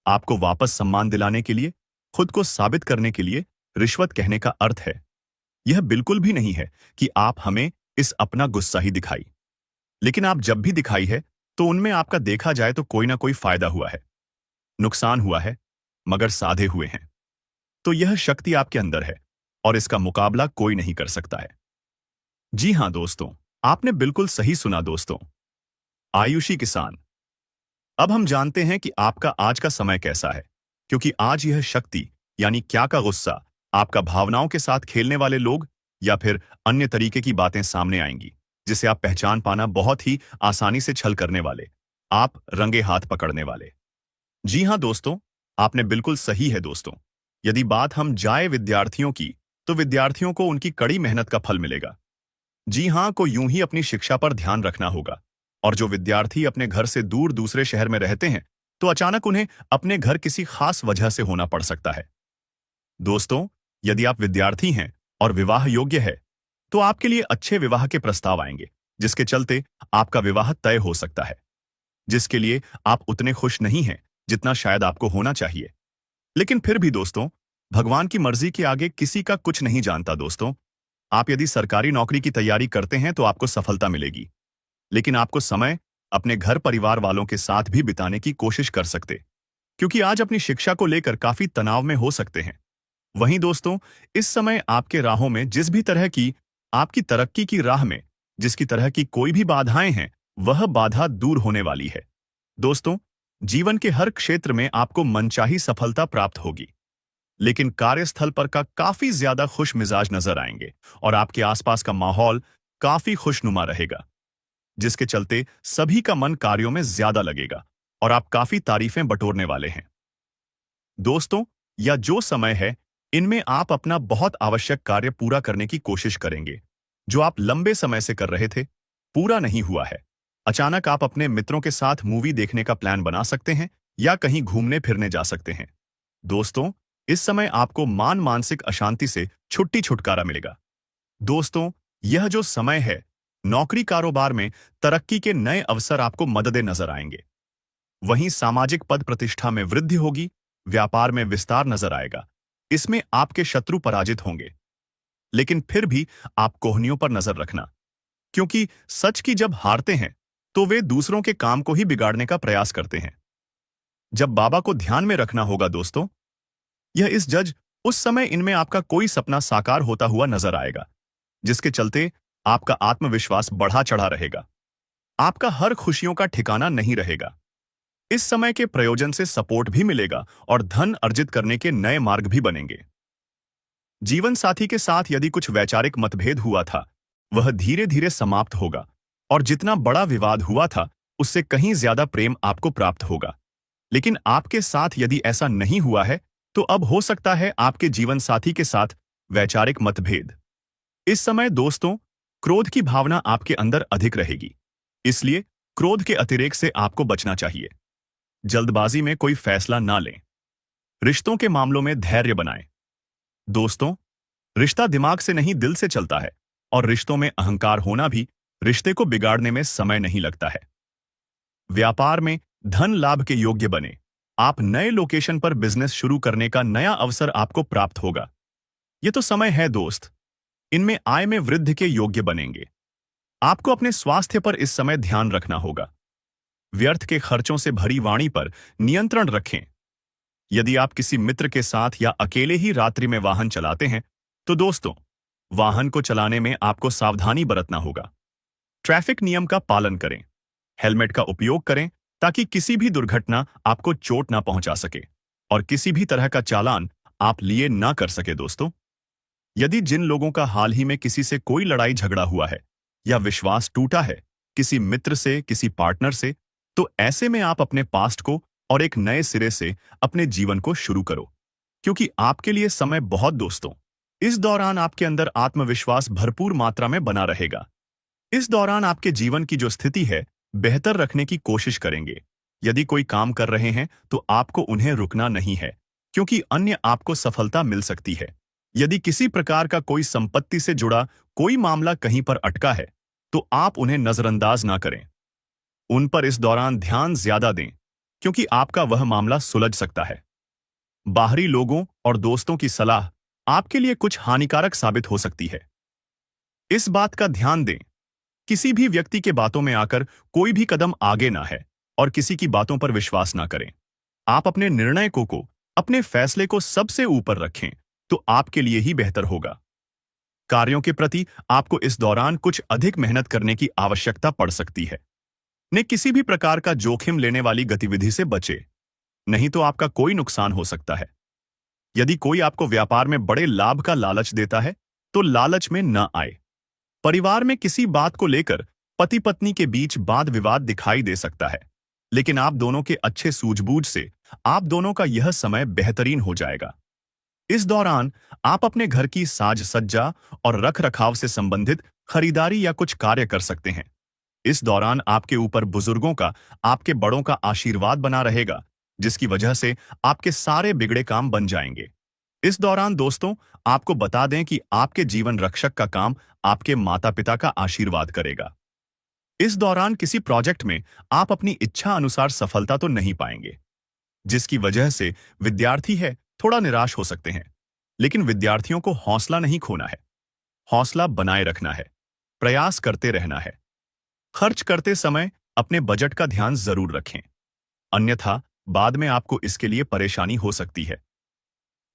आपको वापस सम्मान दिलाने के लिए, खुद को साबित करने के लिए रिश्वत कहने का अर्थ है। यह बिल्कुल भी नहीं है कि आप हमें इस अपना गुस्सा ही दिखाई। लेकिन आप जब भी दिखाई है, तो उनमें आपका देखा जाए तो कोई ना कोई फायदा हुआ है, नुकसान हुआ है, मगर साधे हुए हैं। तो यह शक्ति आपके अंदर है और इसका मुकाबला कोई नहीं कर सकता है। जी हां दोस्तों, आपने बिल्कुल सही सुना दोस्तों। आयुषी किसान। अब हम जानते हैं कि आपका आज का समय कैसा है, क्योंकि आज यह शक्ति यानी क्या का गुस्सा, आपका भावनाओं के साथ खेलने वाले लोग या फिर अन्य तरीके की बातें सामने आएंगी, जिसे आप पहचान पाना बहुत ही आसानी से छल करने वाले, आप रंगे हाथ पकड़ने वाले। जी हां दोस्तों, आपने बिल्कुल सही है दोस्तों। यदि बात हम जाए विद्यार्थियों की, तो विद्यार्थियों को उनकी कड़ी मेहनत का फल मिलेगा। जी हां, को यूं ही अपनी शिक्षा पर ध्यान रखना होगा। और जो विद्यार्थी अपने घर से दूर दूसरे शहर में रहते हैं, तो अचानक उन्हें अपने घर किसी खास वजह से होना पड़ सकता है। दोस्तों, यदि आप विद्यार्थी हैं और विवाह योग्य है, तो आपके लिए अच्छे विवाह के प्रस्ताव आएंगे, जिसके चलते आपका विवाह तय हो सकता है, जिसके लिए आप उतने खुश नहीं हैं जितना शायद आपको होना चाहिए। लेकिन फिर भी दोस्तों, भगवान की मर्जी के आगे किसी का कुछ नहीं जानता दोस्तों। आप यदि सरकारी नौकरी की तैयारी करते हैं तो आपको सफलता मिलेगी, लेकिन आपको समय अपने घर परिवार वालों के साथ भी बिताने की कोशिश कर सकते, क्योंकि आज अपनी शिक्षा को लेकर काफी तनाव में हो सकते हैं। वहीं दोस्तों, इस समय आपके राहों में जिस भी तरह की, आपकी तरक्की की राह में जिसकी तरह की कोई भी बाधाएं हैं, वह बाधा दूर होने वाली है। दोस्तों, जीवन के हर क्षेत्र में आपको मनचाही सफलता प्राप्त होगी, लेकिन कार्यस्थल पर का काफी ज्यादा खुश मिजाज नजर आएंगे और आपके आसपास का माहौल काफी खुशनुमा रहेगा, जिसके चलते सभी का मन कार्यों में ज्यादा लगेगा और आप काफी तारीफें बटोरने वाले हैं। दोस्तों, या जो समय है, इनमें आप अपना बहुत आवश्यक कार्य पूरा करने की कोशिश करेंगे, जो आप लंबे समय से कर रहे थे, पूरा नहीं हुआ है। अचानक आप अपने मित्रों के साथ मूवी देखने का प्लान बना सकते हैं या कहीं घूमने फिरने जा सकते हैं। दोस्तों, इस समय आपको मानसिक अशांति से छुटकारा मिलेगा। दोस्तों, यह जो समय है, नौकरी कारोबार में तरक्की के नए अवसर आपको मददें नजर आएंगे। वहीं सामाजिक पद प्रतिष्ठा में वृद्धि होगी, व्यापार में विस्तार नजर आएगा। इसमें आपके शत्रु पराजित होंगे। लेकिन फिर भी आप कोहनियों पर नजर रखना, क्योंकि सच की जब हारते हैं, तो वे दूसरों के काम को ही बिगाड़ने का प्रयास करते हैं। जब बाबा को ध्यान में रखना होगा दोस्तों, यह इस जज उस समय इनमें आपका कोई सपना साकार होता हुआ नजर आएगा, जिसके चलते आपका आत्मविश्वास बढ़ा चढ़ा रहेगा। आपका हर खुशियों का ठिकाना नहीं रहेगा। इस समय के प्रयोजन से सपोर्ट भी मिलेगा और धन अर्जित करने के नए मार्ग भी बनेंगे। जीवन साथी के साथ यदि कुछ वैचारिक मतभेद हुआ था, वह धीरे धीरे समाप्त होगा और जितना बड़ा विवाद हुआ था, उससे कहीं ज्यादा प्रेम आपको प्राप्त होगा। लेकिन आपके साथ यदि ऐसा नहीं हुआ है, तो अब हो सकता है आपके जीवन साथी के साथ वैचारिक मतभेद। इस समय दोस्तों, क्रोध की भावना आपके अंदर अधिक रहेगी, इसलिए क्रोध के अतिरेक से आपको बचना चाहिए। जल्दबाजी में कोई फैसला ना लें। रिश्तों के मामलों में धैर्य बनाएं। दोस्तों, रिश्ता दिमाग से नहीं, दिल से चलता है, और रिश्तों में अहंकार होना भी रिश्ते को बिगाड़ने में समय नहीं लगता है। व्यापार में धन लाभ के योग्य बने। आप नए लोकेशन पर बिजनेस शुरू करने का नया अवसर आपको प्राप्त होगा। यह तो समय है दोस्त, इनमें आय में वृद्धि के योग्य बनेंगे। आपको अपने स्वास्थ्य पर इस समय ध्यान रखना होगा। व्यर्थ के खर्चों से भरी वाणी पर नियंत्रण रखें। यदि आप किसी मित्र के साथ या अकेले ही रात्रि में वाहन चलाते हैं, तो दोस्तों, वाहन को चलाने में आपको सावधानी बरतना होगा। ट्रैफिक नियम का पालन करें। हेलमेट का उपयोग करें ताकि किसी भी दुर्घटना आपको चोट ना पहुंचा सके और किसी भी तरह का चालान आप लिए ना कर सके दोस्तों। यदि जिन लोगों का हाल ही में किसी से कोई लड़ाई झगड़ा हुआ है या विश्वास टूटा है, किसी मित्र से, किसी पार्टनर से, तो ऐसे में आप अपने पास्ट को और एक नए सिरे से अपने जीवन को शुरू करो, क्योंकि आपके लिए समय बहुत दोस्तों। इस दौरान आपके अंदर आत्मविश्वास भरपूर मात्रा में बना रहेगा। इस दौरान आपके जीवन की जो स्थिति है बेहतर रखने की कोशिश करेंगे। यदि कोई काम कर रहे हैं तो आपको उन्हें रुकना नहीं है, क्योंकि अन्य आपको सफलता मिल सकती है। यदि किसी प्रकार का कोई संपत्ति से जुड़ा कोई मामला कहीं पर अटका है तो आप उन्हें नजरअंदाज ना करें। उन पर इस दौरान ध्यान ज्यादा दें, क्योंकि आपका वह मामला सुलझ सकता है। बाहरी लोगों और दोस्तों की सलाह आपके लिए कुछ हानिकारक साबित हो सकती है। इस बात का ध्यान दें, किसी भी व्यक्ति के बातों में आकर कोई भी कदम आगे ना है और किसी की बातों पर विश्वास ना करें। आप अपने निर्णय को अपने फैसले को सबसे ऊपर रखें तो आपके लिए ही बेहतर होगा। कार्यों के प्रति आपको इस दौरान कुछ अधिक मेहनत करने की आवश्यकता पड़ सकती है। ने किसी भी प्रकार का जोखिम लेने वाली गतिविधि से बचे, नहीं तो आपका कोई नुकसान हो सकता है। यदि कोई आपको व्यापार में बड़े लाभ का लालच देता है तो लालच में न आए। परिवार में किसी बात को लेकर पति पत्नी के बीच वाद विवाद दिखाई दे सकता है, लेकिन आप दोनों के अच्छे सूझबूझ से आप दोनों का यह समय बेहतरीन हो जाएगा। इस दौरान आप अपने घर की साज सज्जा और रख रखाव से संबंधित खरीदारी या कुछ कार्य कर सकते हैं। इस दौरान आपके ऊपर बुजुर्गों का, आपके बड़ों का आशीर्वाद बना रहेगा, जिसकी वजह से आपके सारे बिगड़े काम बन जाएंगे। इस दौरान दोस्तों, आपको बता दें कि आपके जीवन रक्षक का काम आपके माता पिता का आशीर्वाद करेगा। इस दौरान किसी प्रोजेक्ट में आप अपनी इच्छा अनुसार सफलता तो नहीं पाएंगे, जिसकी वजह से विद्यार्थी है थोड़ा निराश हो सकते हैं। लेकिन विद्यार्थियों को हौसला नहीं खोना है, हौसला बनाए रखना है, प्रयास करते रहना है। खर्च करते समय अपने बजट का ध्यान जरूर रखें, अन्यथा बाद में आपको इसके लिए परेशानी हो सकती है।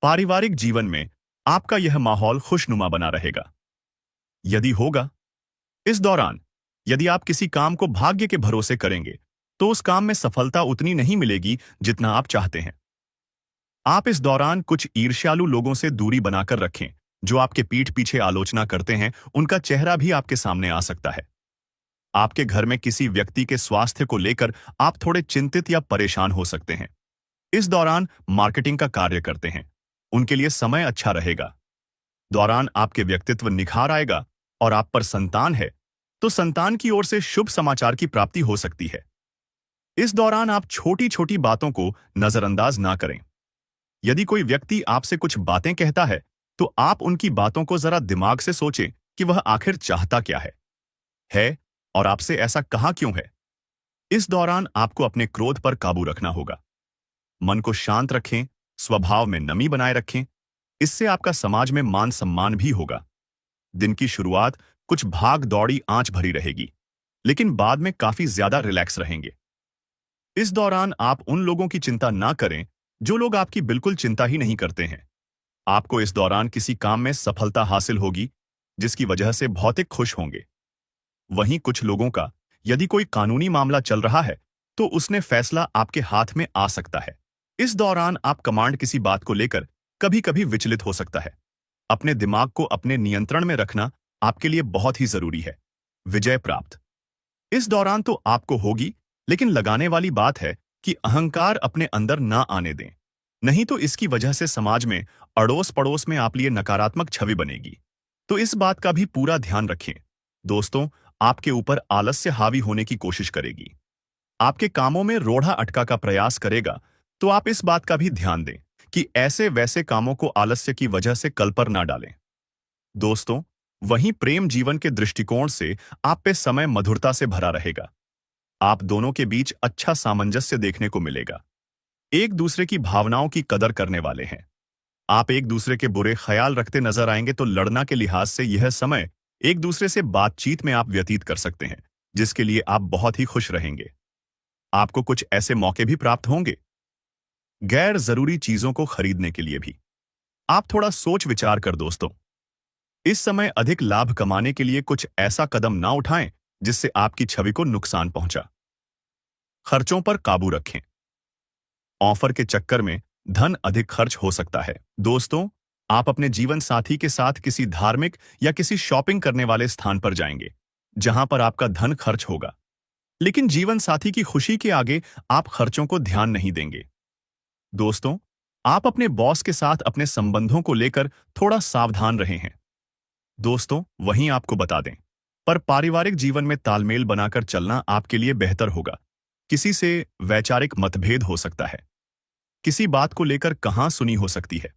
पारिवारिक जीवन में आपका यह माहौल खुशनुमा बना रहेगा। यदि होगा, इस दौरान यदि आप किसी काम को भाग्य के भरोसे करेंगे तो उस काम में सफलता उतनी नहीं मिलेगी जितना आप चाहते हैं। आप इस दौरान कुछ ईर्ष्यालु लोगों से दूरी बनाकर रखें, जो आपके पीठ पीछे आलोचना करते हैं। उनका चेहरा भी आपके सामने आ सकता है। आपके घर में किसी व्यक्ति के स्वास्थ्य को लेकर आप थोड़े चिंतित या परेशान हो सकते हैं। इस दौरान मार्केटिंग का कार्य करते हैं, उनके लिए समय अच्छा रहेगा। दौरान आपके व्यक्तित्व निखार आएगा और आप पर संतान है तो संतान की ओर से शुभ समाचार की प्राप्ति हो सकती है। इस दौरान आप छोटी छोटी बातों को नजरअंदाज ना करें। यदि कोई व्यक्ति आपसे कुछ बातें कहता है तो आप उनकी बातों को जरा दिमाग से सोचें कि वह आखिर चाहता क्या है और आपसे ऐसा कहा क्यों है। इस दौरान आपको अपने क्रोध पर काबू रखना होगा। मन को शांत रखें, स्वभाव में नमी बनाए रखें, इससे आपका समाज में मान सम्मान भी होगा। दिन की शुरुआत कुछ भाग दौड़ी आंच भरी रहेगी, लेकिन बाद में काफी ज्यादा रिलैक्स रहेंगे। इस दौरान आप उन लोगों की चिंता ना करें जो लोग आपकी बिल्कुल चिंता ही नहीं करते हैं। आपको इस दौरान किसी काम में सफलता हासिल होगी, जिसकी वजह से भौतिक खुश होंगे। वहीं कुछ लोगों का यदि कोई कानूनी मामला चल रहा है तो उसने फैसला आपके हाथ में आ सकता है। इस दौरान आप कमांड किसी बात को लेकर कभी कभी विचलित हो सकता है। अपने दिमाग को अपने नियंत्रण में रखना आपके लिए बहुत ही जरूरी है। विजय प्राप्त इस दौरान तो आपको होगी, लेकिन लगाने वाली बात है कि अहंकार अपने अंदर ना आने दें, नहीं तो इसकी वजह से समाज में अड़ोस पड़ोस में आप लिए नकारात्मक छवि बनेगी। तो इस बात का भी पूरा ध्यान रखें। दोस्तों, आपके ऊपर आलस्य हावी होने की कोशिश करेगी, आपके कामों में रोड़ा अटका का प्रयास करेगा, तो आप इस बात का भी ध्यान दें कि ऐसे वैसे कामों को आलस्य की वजह से कल पर ना डालें। दोस्तों, वहीं प्रेम जीवन के दृष्टिकोण से आप पे समय मधुरता से भरा रहेगा। आप दोनों के बीच अच्छा सामंजस्य देखने को मिलेगा। एक दूसरे की भावनाओं की कदर करने वाले हैं। आप एक दूसरे के बुरे ख्याल रखते नजर आएंगे तो लड़ना के लिहाज से यह समय एक दूसरे से बातचीत में आप व्यतीत कर सकते हैं, जिसके लिए आप बहुत ही खुश रहेंगे। आपको कुछ ऐसे मौके भी प्राप्त होंगे, गैर जरूरी चीजों को खरीदने के लिए भी। आप थोड़ा सोच विचार कर दोस्तों, इस समय अधिक लाभ कमाने के लिए कुछ ऐसा कदम ना उठाएं जिससे आपकी छवि को नुकसान पहुंचा। खर्चों पर काबू रखें। ऑफर के चक्कर में धन अधिक खर्च हो सकता है। दोस्तों, आप अपने जीवन साथी के साथ किसी धार्मिक या किसी शॉपिंग करने वाले स्थान पर जाएंगे, जहां पर आपका धन खर्च होगा। लेकिन जीवन साथी की खुशी के आगे आप खर्चों को ध्यान नहीं देंगे। दोस्तों, आप अपने बॉस के साथ अपने संबंधों को लेकर थोड़ा सावधान रहे हैं। दोस्तों, वहीं आपको बता दें, पर पारिवारिक जीवन में तालमेल बनाकर चलना आपके लिए बेहतर होगा। किसी से वैचारिक मतभेद हो सकता है, किसी बात को लेकर कहां सुनी हो सकती है।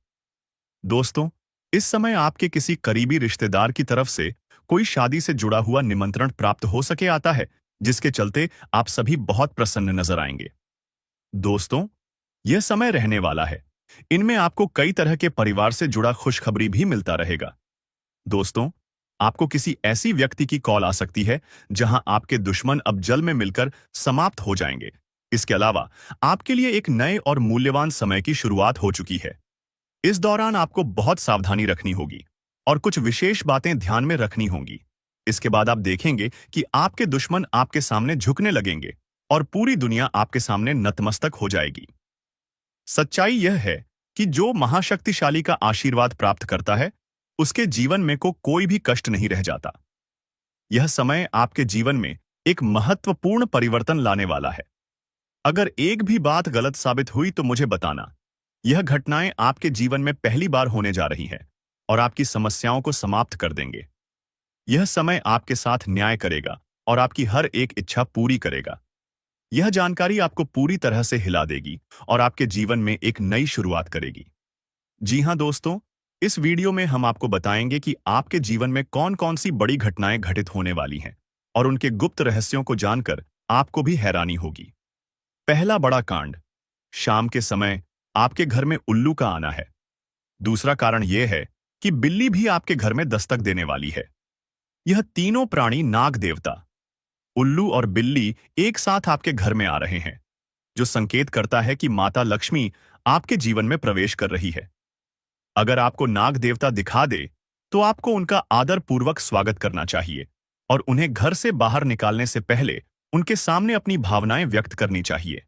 दोस्तों, इस समय आपके किसी करीबी रिश्तेदार की तरफ से कोई शादी से जुड़ा हुआ निमंत्रण प्राप्त हो सके आता है, जिसके चलते आप सभी बहुत प्रसन्न नजर आएंगे। दोस्तों, यह समय रहने वाला है। इनमें आपको कई तरह के परिवार से जुड़ा खुशखबरी भी मिलता रहेगा। दोस्तों, आपको किसी ऐसी व्यक्ति की कॉल आ सकती है जहां आपके दुश्मन अब जल में मिलकर समाप्त हो जाएंगे। इसके अलावा आपके लिए एक नए और मूल्यवान समय की शुरुआत हो चुकी है। इस दौरान आपको बहुत सावधानी रखनी होगी और कुछ विशेष बातें ध्यान में रखनी होंगी। इसके बाद आप देखेंगे कि आपके दुश्मन आपके सामने झुकने लगेंगे और पूरी दुनिया आपके सामने नतमस्तक हो जाएगी। सच्चाई यह है कि जो महाशक्तिशाली का आशीर्वाद प्राप्त करता है, उसके जीवन में कोई भी कष्ट नहीं रह जाता। यह समय आपके जीवन में एक महत्वपूर्ण परिवर्तन लाने वाला है। अगर एक भी बात गलत साबित हुई तो मुझे बताना। यह घटनाएं आपके जीवन में पहली बार होने जा रही हैं और आपकी समस्याओं को समाप्त कर देंगे। यह समय आपके साथ न्याय करेगा और आपकी हर एक इच्छा पूरी करेगा। यह जानकारी आपको पूरी तरह से हिला देगी और आपके जीवन में एक नई शुरुआत करेगी। जी हां दोस्तों, इस वीडियो में हम आपको बताएंगे कि आपके जीवन में कौन-कौन सी बड़ी घटनाएं घटित होने वाली हैं और उनके गुप्त रहस्यों को जानकर आपको भी हैरानी होगी। पहला बड़ा कांड, शाम के समय आपके घर में उल्लू का आना है। दूसरा कारण यह है कि बिल्ली भी आपके घर में दस्तक देने वाली है। यह तीनों प्राणी नाग देवता, उल्लू और बिल्ली एक साथ आपके घर में आ रहे हैं, जो संकेत करता है कि माता लक्ष्मी आपके जीवन में प्रवेश कर रही है। अगर आपको नाग देवता दिखा दे, तो आपको उनका आदर पूर्वक स्वागत करना चाहिए और उन्हें घर से बाहर निकालने से पहले उनके सामने अपनी भावनाएं व्यक्त करनी चाहिए।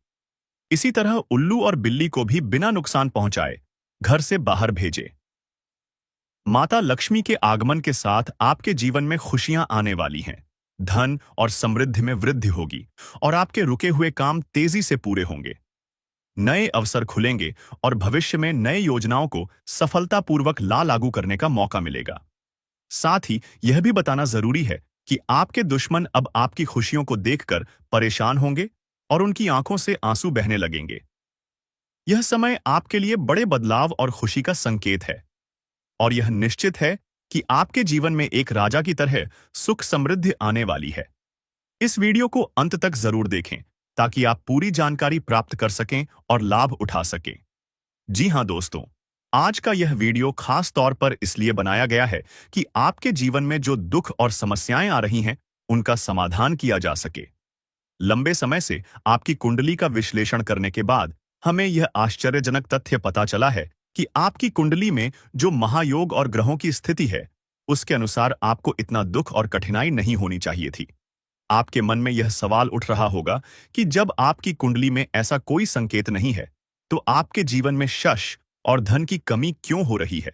इसी तरह उल्लू और बिल्ली को भी बिना नुकसान पहुंचाए घर से बाहर भेजे। माता लक्ष्मी के आगमन के साथ आपके जीवन में खुशियां आने वाली हैं। धन और समृद्धि में वृद्धि होगी और आपके रुके हुए काम तेजी से पूरे होंगे। नए अवसर खुलेंगे और भविष्य में नए योजनाओं को सफलतापूर्वक लागू करने का मौका मिलेगा। साथ ही यह भी बताना जरूरी है कि आपके दुश्मन अब आपकी खुशियों को देखकर परेशान होंगे और उनकी आंखों से आंसू बहने लगेंगे। यह समय आपके लिए बड़े बदलाव और खुशी का संकेत है और यह निश्चित है कि आपके जीवन में एक राजा की तरह सुख समृद्धि आने वाली है। इस वीडियो को अंत तक जरूर देखें ताकि आप पूरी जानकारी प्राप्त कर सकें और लाभ उठा सकें। जी हां दोस्तों, आज का यह वीडियो खास तौर पर इसलिए बनाया गया है कि आपके जीवन में जो दुख और समस्याएं आ रही हैं, उनका समाधान किया जा सके। लंबे समय से आपकी कुंडली का विश्लेषण करने के बाद हमें यह आश्चर्यजनक तथ्य पता चला है कि आपकी कुंडली में जो महायोग और ग्रहों की स्थिति है, उसके अनुसार आपको इतना दुख और कठिनाई नहीं होनी चाहिए थी। आपके मन में यह सवाल उठ रहा होगा कि जब आपकी कुंडली में ऐसा कोई संकेत नहीं है, तो आपके जीवन में यश और धन की कमी क्यों हो रही है?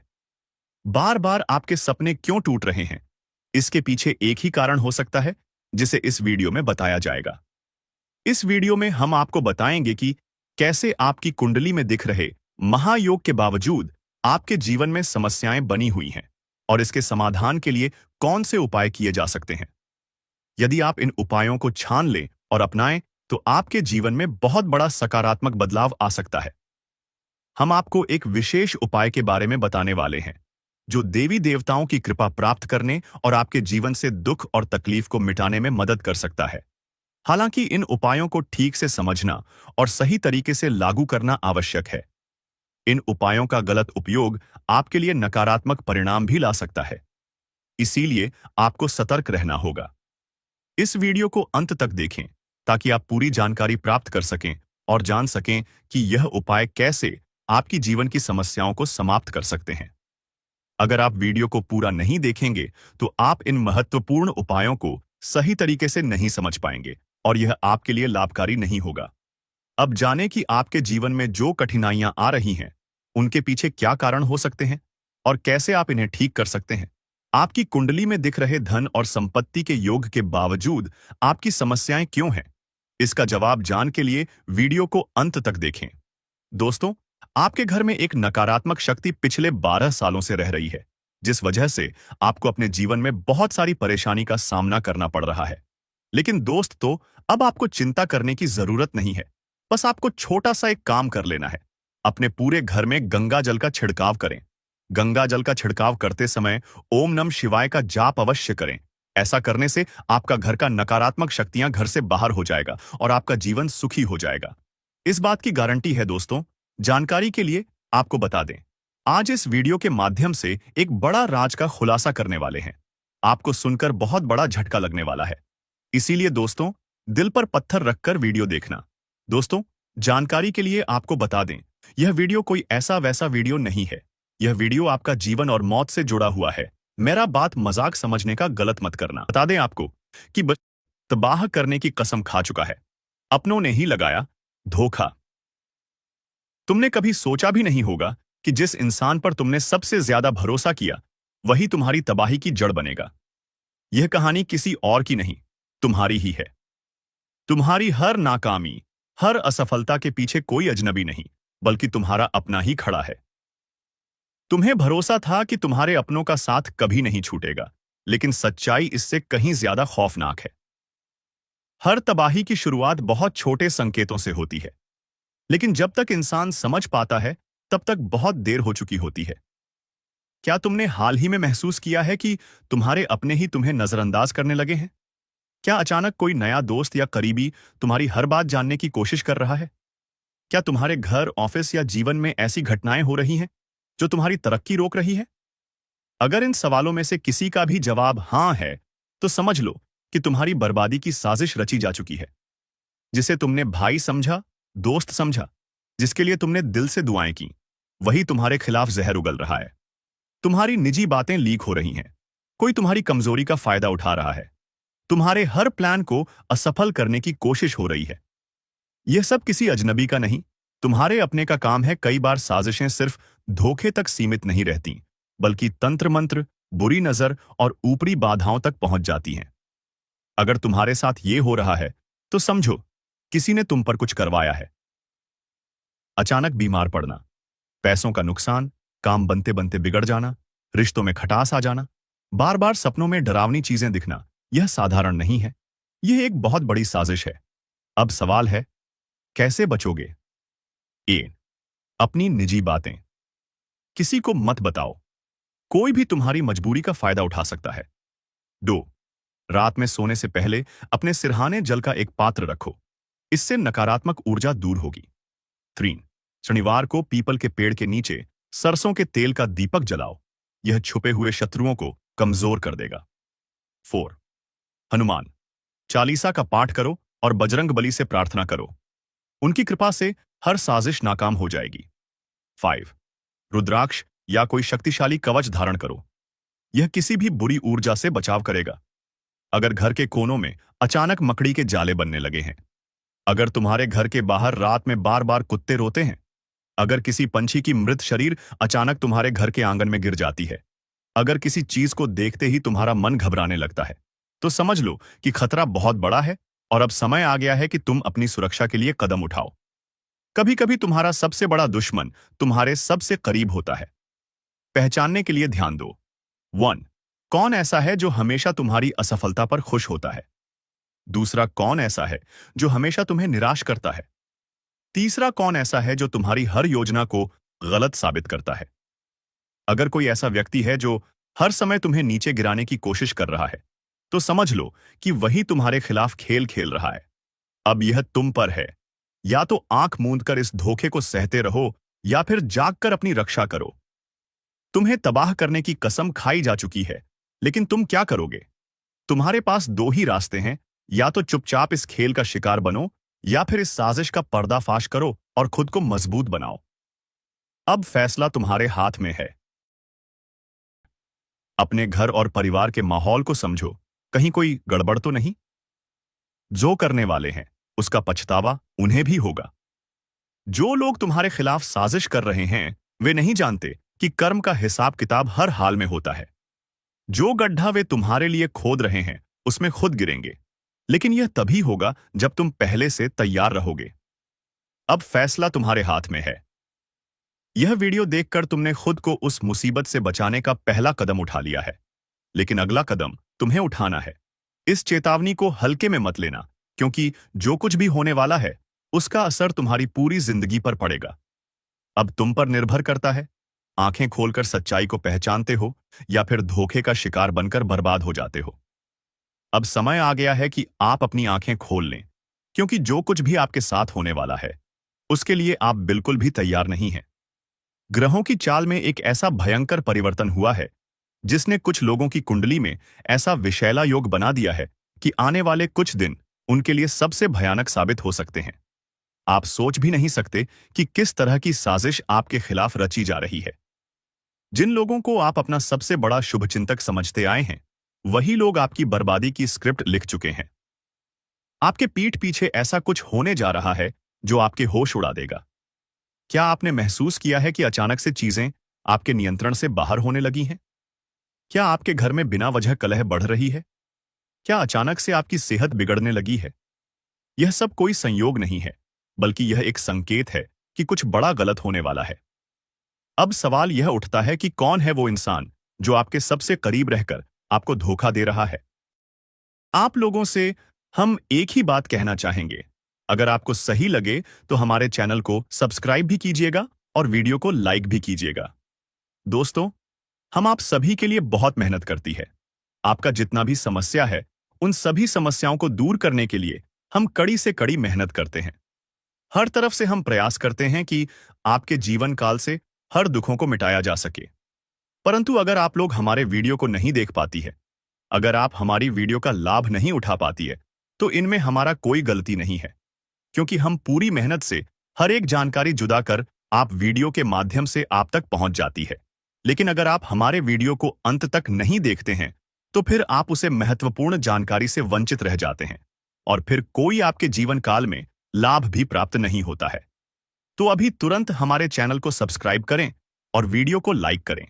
बार बार आपके सपने क्यों टूट रहे हैं? इसके पीछे एक ही कारण हो सकता है, जिसे इस वीडियो में बताया जाएगा। इस वीडियो में हम आपको बताएंगे कि कैसे आपकी कुंडली में दिख रहे महायोग के बावजूद आपके जीवन में समस्याएं बनी हुई हैं और इसके समाधान के लिए कौन से उपाय किए जा सकते हैं। यदि आप इन उपायों को छान लें और अपनाएं, तो आपके जीवन में बहुत बड़ा सकारात्मक बदलाव आ सकता है। हम आपको एक विशेष उपाय के बारे में बताने वाले हैं, जो देवी देवताओं की कृपा प्राप्त करने और आपके जीवन से दुख और तकलीफ को मिटाने में मदद कर सकता है। हालांकि इन उपायों को ठीक से समझना और सही तरीके से लागू करना आवश्यक है। इन उपायों का गलत उपयोग आपके लिए नकारात्मक परिणाम भी ला सकता है। इसीलिए आपको सतर्क रहना होगा। इस वीडियो को अंत तक देखें ताकि आप पूरी जानकारी प्राप्त कर सकें और जान सकें कि यह उपाय कैसे आपकी जीवन की समस्याओं को समाप्त कर सकते हैं। अगर आप वीडियो को पूरा नहीं देखेंगे, तो आप इन महत्वपूर्ण उपायों को सही तरीके से नहीं समझ पाएंगे और यह आपके लिए लाभकारी नहीं होगा। अब जानें कि आपके जीवन में जो कठिनाइयां आ रही हैं, उनके पीछे क्या कारण हो सकते हैं और कैसे आप इन्हें ठीक कर सकते हैं। आपकी कुंडली में दिख रहे धन और संपत्ति के योग के बावजूद आपकी समस्याएं क्यों हैं? इसका जवाब जान के लिए वीडियो को अंत तक देखें। दोस्तों, आपके घर में एक नकारात्मक शक्ति पिछले 12 सालों से रह रही है, जिस वजह से आपको अपने जीवन में बहुत सारी परेशानी का सामना करना पड़ रहा है। लेकिन दोस्त, तो अब आपको चिंता करने की जरूरत नहीं है। बस आपको छोटा सा एक काम कर लेना है। अपने पूरे घर में गंगा जल का छिड़काव करें। गंगा जल का छिड़काव करते समय ओम नम शिवाय का जाप अवश्य करें। ऐसा करने से आपका घर का नकारात्मक शक्तियां घर से बाहर हो जाएगा और आपका जीवन सुखी हो जाएगा। इस बात की गारंटी है दोस्तों। जानकारी के लिए आपको बता दें, आज इस वीडियो के माध्यम से एक बड़ा राज का खुलासा करने वाले हैं। आपको सुनकर बहुत बड़ा झटका लगने वाला है। इसीलिए दोस्तों, दिल पर पत्थर रखकर वीडियो देखना। दोस्तों, जानकारी के लिए आपको बता दें, यह वीडियो कोई ऐसा वैसा वीडियो नहीं है। यह वीडियो आपका जीवन और मौत से जुड़ा हुआ है। मेरा बात मजाक समझने का गलत मत करना। बता दें आपको कि तबाह करने की कसम खा चुका है। अपनों ने ही लगाया धोखा। तुमने कभी सोचा भी नहीं होगा कि जिस इंसान पर तुमने सबसे ज्यादा भरोसा किया, वही तुम्हारी तबाही की जड़ बनेगा। यह कहानी किसी और की नहीं, तुम्हारी ही है। तुम्हारी हर नाकामी, हर असफलता के पीछे कोई अजनबी नहीं, बल्कि तुम्हारा अपना ही खड़ा है। तुम्हें भरोसा था कि तुम्हारे अपनों का साथ कभी नहीं छूटेगा, लेकिन सच्चाई इससे कहीं ज्यादा खौफनाक है। हर तबाही की शुरुआत बहुत छोटे संकेतों से होती है, लेकिन जब तक इंसान समझ पाता है, तब तक बहुत देर हो चुकी होती है। क्या तुमने हाल ही में महसूस किया है कि तुम्हारे अपने ही तुम्हें नजरअंदाज करने लगे हैं? क्या अचानक कोई नया दोस्त या करीबी तुम्हारी हर बात जानने की कोशिश कर रहा है? क्या तुम्हारे घर, ऑफिस या जीवन में ऐसी घटनाएं हो रही हैं जो तुम्हारी तरक्की रोक रही है? अगर इन सवालों में से किसी का भी जवाब हां है, तो समझ लो कि तुम्हारी बर्बादी की साजिश रची जा चुकी है। जिसे तुमने भाई समझा, दोस्त समझा, जिसके लिए तुमने दिल से दुआएं की, वही तुम्हारे खिलाफ जहर उगल रहा है। तुम्हारी निजी बातें लीक हो रही हैं। कोई तुम्हारी कमजोरी का फायदा उठा रहा है। तुम्हारे हर प्लान को असफल करने की कोशिश हो रही है। यह सब किसी अजनबी का नहीं, तुम्हारे अपने का काम है। कई बार साजिशें सिर्फ धोखे तक सीमित नहीं रहती, बल्कि तंत्र मंत्र, बुरी नजर और ऊपरी बाधाओं तक पहुंच जाती हैं। अगर तुम्हारे साथ ये हो रहा है, तो समझो किसी ने तुम पर कुछ करवाया है। अचानक बीमार पड़ना, पैसों का नुकसान, काम बनते बनते बिगड़ जाना, रिश्तों में खटास आ जाना, बार बार सपनों में डरावनी चीजें दिखना, यह साधारण नहीं है। यह एक बहुत बड़ी साजिश है। अब सवाल है, कैसे बचोगे? ए, अपनी निजी बातें किसी को मत बताओ। कोई भी तुम्हारी मजबूरी का फायदा उठा सकता है। 2, रात में सोने से पहले अपने सिरहाने जल का एक पात्र रखो। इससे नकारात्मक ऊर्जा दूर होगी। 3, शनिवार को पीपल के पेड़ के नीचे सरसों के तेल का दीपक जलाओ। यह छुपे हुए शत्रुओं को कमजोर कर देगा। 4, हनुमान चालीसा का पाठ करो और बजरंग बली से प्रार्थना करो। उनकी कृपा से हर साजिश नाकाम हो जाएगी। 5, रुद्राक्ष या कोई शक्तिशाली कवच धारण करो। यह किसी भी बुरी ऊर्जा से बचाव करेगा। अगर घर के कोनों में अचानक मकड़ी के जाले बनने लगे हैं, अगर तुम्हारे घर के बाहर रात में बार बार कुत्ते रोते हैं, अगर किसी पंछी की मृत शरीर अचानक तुम्हारे घर के आंगन में गिर जाती है, अगर किसी चीज को देखते ही तुम्हारा मन घबराने लगता है, तो समझ लो कि खतरा बहुत बड़ा है और अब समय आ गया है कि तुम अपनी सुरक्षा के लिए कदम उठाओ। कभी कभी तुम्हारा सबसे बड़ा दुश्मन तुम्हारे सबसे करीब होता है। पहचानने के लिए ध्यान दो। 1, कौन ऐसा है जो हमेशा तुम्हारी असफलता पर खुश होता है? दूसरा, कौन ऐसा है जो हमेशा तुम्हें निराश करता है? तीसरा, कौन ऐसा है जो तुम्हारी हर योजना को गलत साबित करता है? अगर कोई ऐसा व्यक्ति है जो हर समय तुम्हें नीचे गिराने की कोशिश कर रहा है, तो समझ लो कि वही तुम्हारे खिलाफ खेल खेल रहा है। अब यह तुम पर है। या तो आंख मूंद कर इस धोखे को सहते रहो, या फिर जागकर अपनी रक्षा करो। तुम्हें तबाह करने की कसम खाई जा चुकी है, लेकिन तुम क्या करोगे? तुम्हारे पास 2 ही रास्ते हैं। या तो चुपचाप इस खेल का शिकार बनो, या फिर इस साजिश का पर्दाफाश करो और खुद को मजबूत बनाओ। अब फैसला तुम्हारे हाथ में है। अपने घर और परिवार के माहौल को समझो। कहीं कोई गड़बड़ तो नहीं? जो करने वाले हैं, उसका पछतावा उन्हें भी होगा। जो लोग तुम्हारे खिलाफ साजिश कर रहे हैं, वे नहीं जानते कि कर्म का हिसाब किताब हर हाल में होता है। जो गड्ढा वे तुम्हारे लिए खोद रहे हैं उसमें खुद गिरेंगे, लेकिन यह तभी होगा जब तुम पहले से तैयार रहोगे। अब फैसला तुम्हारे हाथ में है। यह वीडियो देखकर तुमने खुद को उस मुसीबत से बचाने का पहला कदम उठा लिया है, लेकिन अगला कदम तुम्हें उठाना है। इस चेतावनी को हल्के में मत लेना, क्योंकि जो कुछ भी होने वाला है उसका असर तुम्हारी पूरी जिंदगी पर पड़ेगा। अब तुम पर निर्भर करता है, आंखें खोलकर सच्चाई को पहचानते हो या फिर धोखे का शिकार बनकर बर्बाद हो जाते हो। अब समय आ गया है कि आप अपनी आंखें खोल लें, क्योंकि जो कुछ भी आपके साथ होने वाला है उसके लिए आप बिल्कुल भी तैयार नहीं हैं। ग्रहों की चाल में एक ऐसा भयंकर परिवर्तन हुआ है जिसने कुछ लोगों की कुंडली में ऐसा विषैला योग बना दिया है कि आने वाले कुछ दिन उनके लिए सबसे भयानक साबित हो सकते हैं। आप सोच भी नहीं सकते कि किस तरह की साजिश आपके खिलाफ रची जा रही है। जिन लोगों को आप अपना सबसे बड़ा शुभचिंतक समझते आए हैं, वही लोग आपकी बर्बादी की स्क्रिप्ट लिख चुके हैं। आपके पीठ पीछे ऐसा कुछ होने जा रहा है जो आपके होश उड़ा देगा। क्या आपने महसूस किया है कि अचानक से चीजें आपके नियंत्रण से बाहर होने लगी हैं? क्या आपके घर में बिना वजह कलह बढ़ रही है? क्या अचानक से आपकी सेहत बिगड़ने लगी है? यह सब कोई संयोग नहीं है, बल्कि यह एक संकेत है कि कुछ बड़ा गलत होने वाला है। अब सवाल यह उठता है कि कौन है वो इंसान जो आपके सबसे करीब रहकर आपको धोखा दे रहा है? आप लोगों से हम एक ही बात कहना चाहेंगे। अगर आपको सही लगे तो हमारे चैनल को सब्सक्राइब भी कीजिएगा और वीडियो को लाइक भी कीजिएगा। दोस्तों, हम आप सभी के लिए बहुत मेहनत करती है। आपका जितना भी समस्या है, उन सभी समस्याओं को दूर करने के लिए हम कड़ी से कड़ी मेहनत करते हैं। हर तरफ से हम प्रयास करते हैं कि आपके जीवन काल से हर दुखों को मिटाया जा सके। परंतु अगर आप लोग हमारे वीडियो को नहीं देख पाती है, अगर आप हमारी वीडियो का लाभ नहीं उठा पाती है, तो इनमें हमारा कोई गलती नहीं है, क्योंकि हम पूरी मेहनत से हर एक जानकारी जुदा कर आप वीडियो के माध्यम से आप तक पहुंच जाती है। लेकिन अगर आप हमारे वीडियो को अंत तक नहीं देखते हैं, तो फिर आप उसे महत्वपूर्ण जानकारी से वंचित रह जाते हैं और फिर कोई आपके जीवन काल में लाभ भी प्राप्त नहीं होता है। तो अभी तुरंत हमारे चैनल को सब्सक्राइब करें और वीडियो को लाइक करें,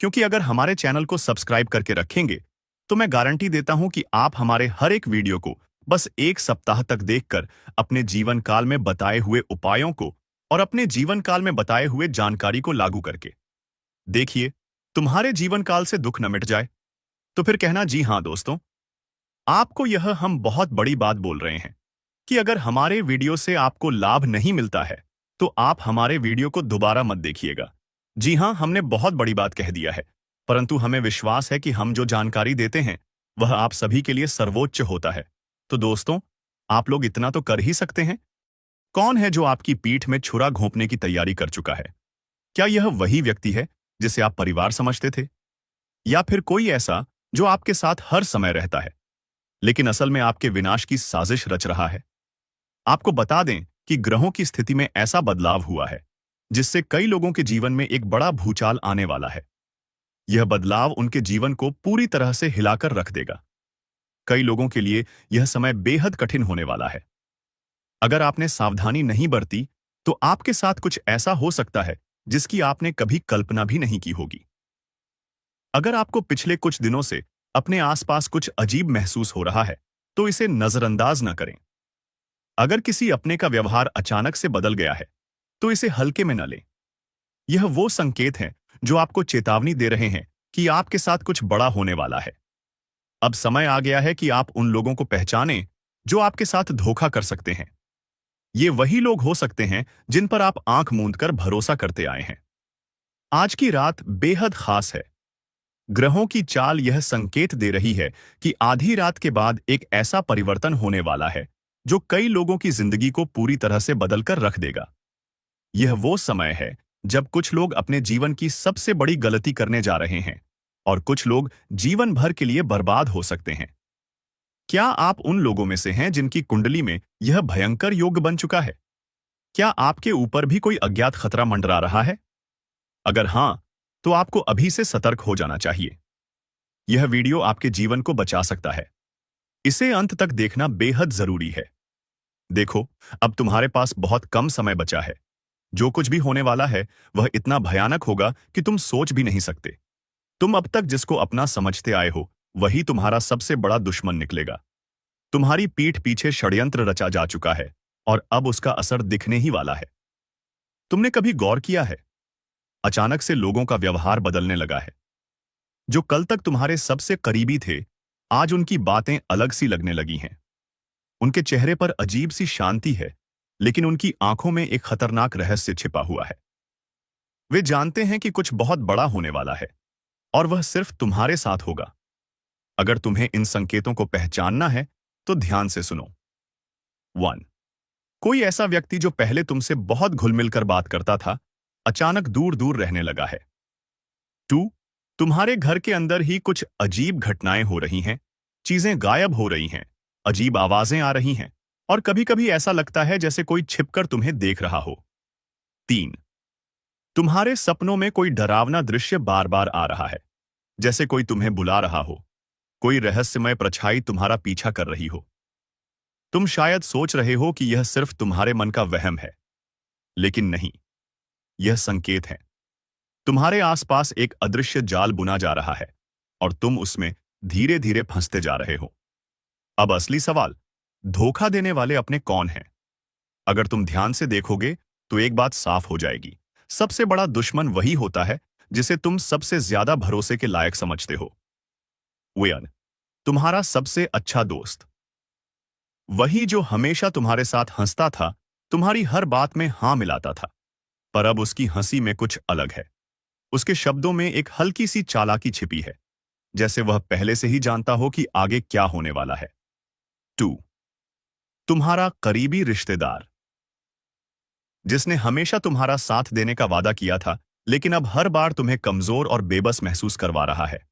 क्योंकि अगर हमारे चैनल को सब्सक्राइब करके रखेंगे तो मैं गारंटी देता हूं कि आप हमारे हर एक वीडियो को बस एक सप्ताह तक देखकर अपने जीवन काल में बताए हुए उपायों को और अपने जीवन काल में बताए हुए जानकारी को लागू करके देखिए, तुम्हारे जीवन काल से दुख न मिट जाए। तो फिर कहना जी हां दोस्तों, आपको यह हम बहुत बड़ी बात बोल रहे हैं कि अगर हमारे वीडियो से आपको लाभ नहीं मिलता है तो आप हमारे वीडियो को दोबारा मत देखिएगा। जी हां, हमने बहुत बड़ी बात कह दिया है, परंतु हमें विश्वास है कि हम जो जानकारी देते हैं वह आप सभी के लिए सर्वोच्च होता है। तो दोस्तों, आप लोग इतना तो कर ही सकते हैं। कौन है जो आपकी पीठ में छुरा घोंपने की तैयारी कर चुका है? क्या यह वही व्यक्ति है जिसे आप परिवार समझते थे, या फिर कोई ऐसा जो आपके साथ हर समय रहता है लेकिन असल में आपके विनाश की साजिश रच रहा है? आपको बता दें कि ग्रहों की स्थिति में ऐसा बदलाव हुआ है जिससे कई लोगों के जीवन में एक बड़ा भूचाल आने वाला है। यह बदलाव उनके जीवन को पूरी तरह से हिलाकर रख देगा। कई लोगों के लिए यह समय बेहद कठिन होने वाला है। अगर आपने सावधानी नहीं बरती तो आपके साथ कुछ ऐसा हो सकता है जिसकी आपने कभी कल्पना भी नहीं की होगी। अगर आपको पिछले कुछ दिनों से अपने आसपास कुछ अजीब महसूस हो रहा है तो इसे नजरअंदाज न करें। अगर किसी अपने का व्यवहार अचानक से बदल गया है तो इसे हल्के में न लें। यह वो संकेत हैं जो आपको चेतावनी दे रहे हैं कि आपके साथ कुछ बड़ा होने वाला है। अब समय आ गया है कि आप उन लोगों को पहचानें जो आपके साथ धोखा कर सकते हैं। ये वही लोग हो सकते हैं जिन पर आप आंख मूंद कर भरोसा करते आए हैं। आज की रात बेहद खास है। ग्रहों की चाल यह संकेत दे रही है कि आधी रात के बाद एक ऐसा परिवर्तन होने वाला है जो कई लोगों की जिंदगी को पूरी तरह से बदलकर रख देगा। यह वो समय है जब कुछ लोग अपने जीवन की सबसे बड़ी गलती करने जा रहे हैं और कुछ लोग जीवन भर के लिए बर्बाद हो सकते हैं। क्या आप उन लोगों में से हैं जिनकी कुंडली में यह भयंकर योग बन चुका है? क्या आपके ऊपर भी कोई अज्ञात खतरा मंडरा रहा है? अगर हां, तो आपको अभी से सतर्क हो जाना चाहिए। यह वीडियो आपके जीवन को बचा सकता है। इसे अंत तक देखना बेहद जरूरी है। देखो, अब तुम्हारे पास बहुत कम समय बचा है। जो कुछ भी होने वाला है वह इतना भयानक होगा कि तुम सोच भी नहीं सकते। तुम अब तक जिसको अपना समझते आए हो वही तुम्हारा सबसे बड़ा दुश्मन निकलेगा। तुम्हारी पीठ पीछे षड्यंत्र रचा जा चुका है और अब उसका असर दिखने ही वाला है। तुमने कभी गौर किया है, अचानक से लोगों का व्यवहार बदलने लगा है। जो कल तक तुम्हारे सबसे करीबी थे, आज उनकी बातें अलग सी लगने लगी हैं। उनके चेहरे पर अजीब सी शांति है, लेकिन उनकी आंखों में एक खतरनाक रहस्य छिपा हुआ है। वे जानते हैं कि कुछ बहुत बड़ा होने वाला है और वह सिर्फ तुम्हारे साथ होगा। अगर तुम्हें इन संकेतों को पहचानना है तो ध्यान से सुनो। 1. कोई ऐसा व्यक्ति जो पहले तुमसे बहुत घुल मिल कर बात करता था, अचानक दूर दूर रहने लगा है। 2. तुम्हारे घर के अंदर ही कुछ अजीब घटनाएं हो रही हैं, चीजें गायब हो रही हैं, अजीब आवाजें आ रही हैं और कभी-कभी ऐसा लगता है जैसे कोई छिपकर तुम्हें देख रहा हो। 3. तुम्हारे सपनों में कोई डरावना दृश्य बार बार आ रहा है, जैसे कोई तुम्हें बुला रहा हो, कोई रहस्यमय परछाई तुम्हारा पीछा कर रही हो। तुम शायद सोच रहे हो कि यह सिर्फ तुम्हारे मन का वहम है, लेकिन नहीं, यह संकेत है। तुम्हारे आसपास एक अदृश्य जाल बुना जा रहा है और तुम उसमें धीरे धीरे फंसते जा रहे हो। अब असली सवाल, धोखा देने वाले अपने कौन हैं? अगर तुम ध्यान से देखोगे तो एक बात साफ हो जाएगी। सबसे बड़ा दुश्मन वही होता है जिसे तुम सबसे ज्यादा भरोसे के लायक समझते हो। वेयन, तुम्हारा सबसे अच्छा दोस्त, वही जो हमेशा तुम्हारे साथ हंसता था, तुम्हारी हर बात में हां मिलाता था। पर अब उसकी हंसी में कुछ अलग है। उसके शब्दों में एक हल्की सी चालाकी छिपी है, जैसे वह पहले से ही जानता हो कि आगे क्या होने वाला है। 2. तुम्हारा करीबी रिश्तेदार, जिसने हमेशा तुम्हारा साथ देने का वादा किया था, लेकिन अब हर बार तुम्हें कमजोर और बेबस महसूस करवा रहा है।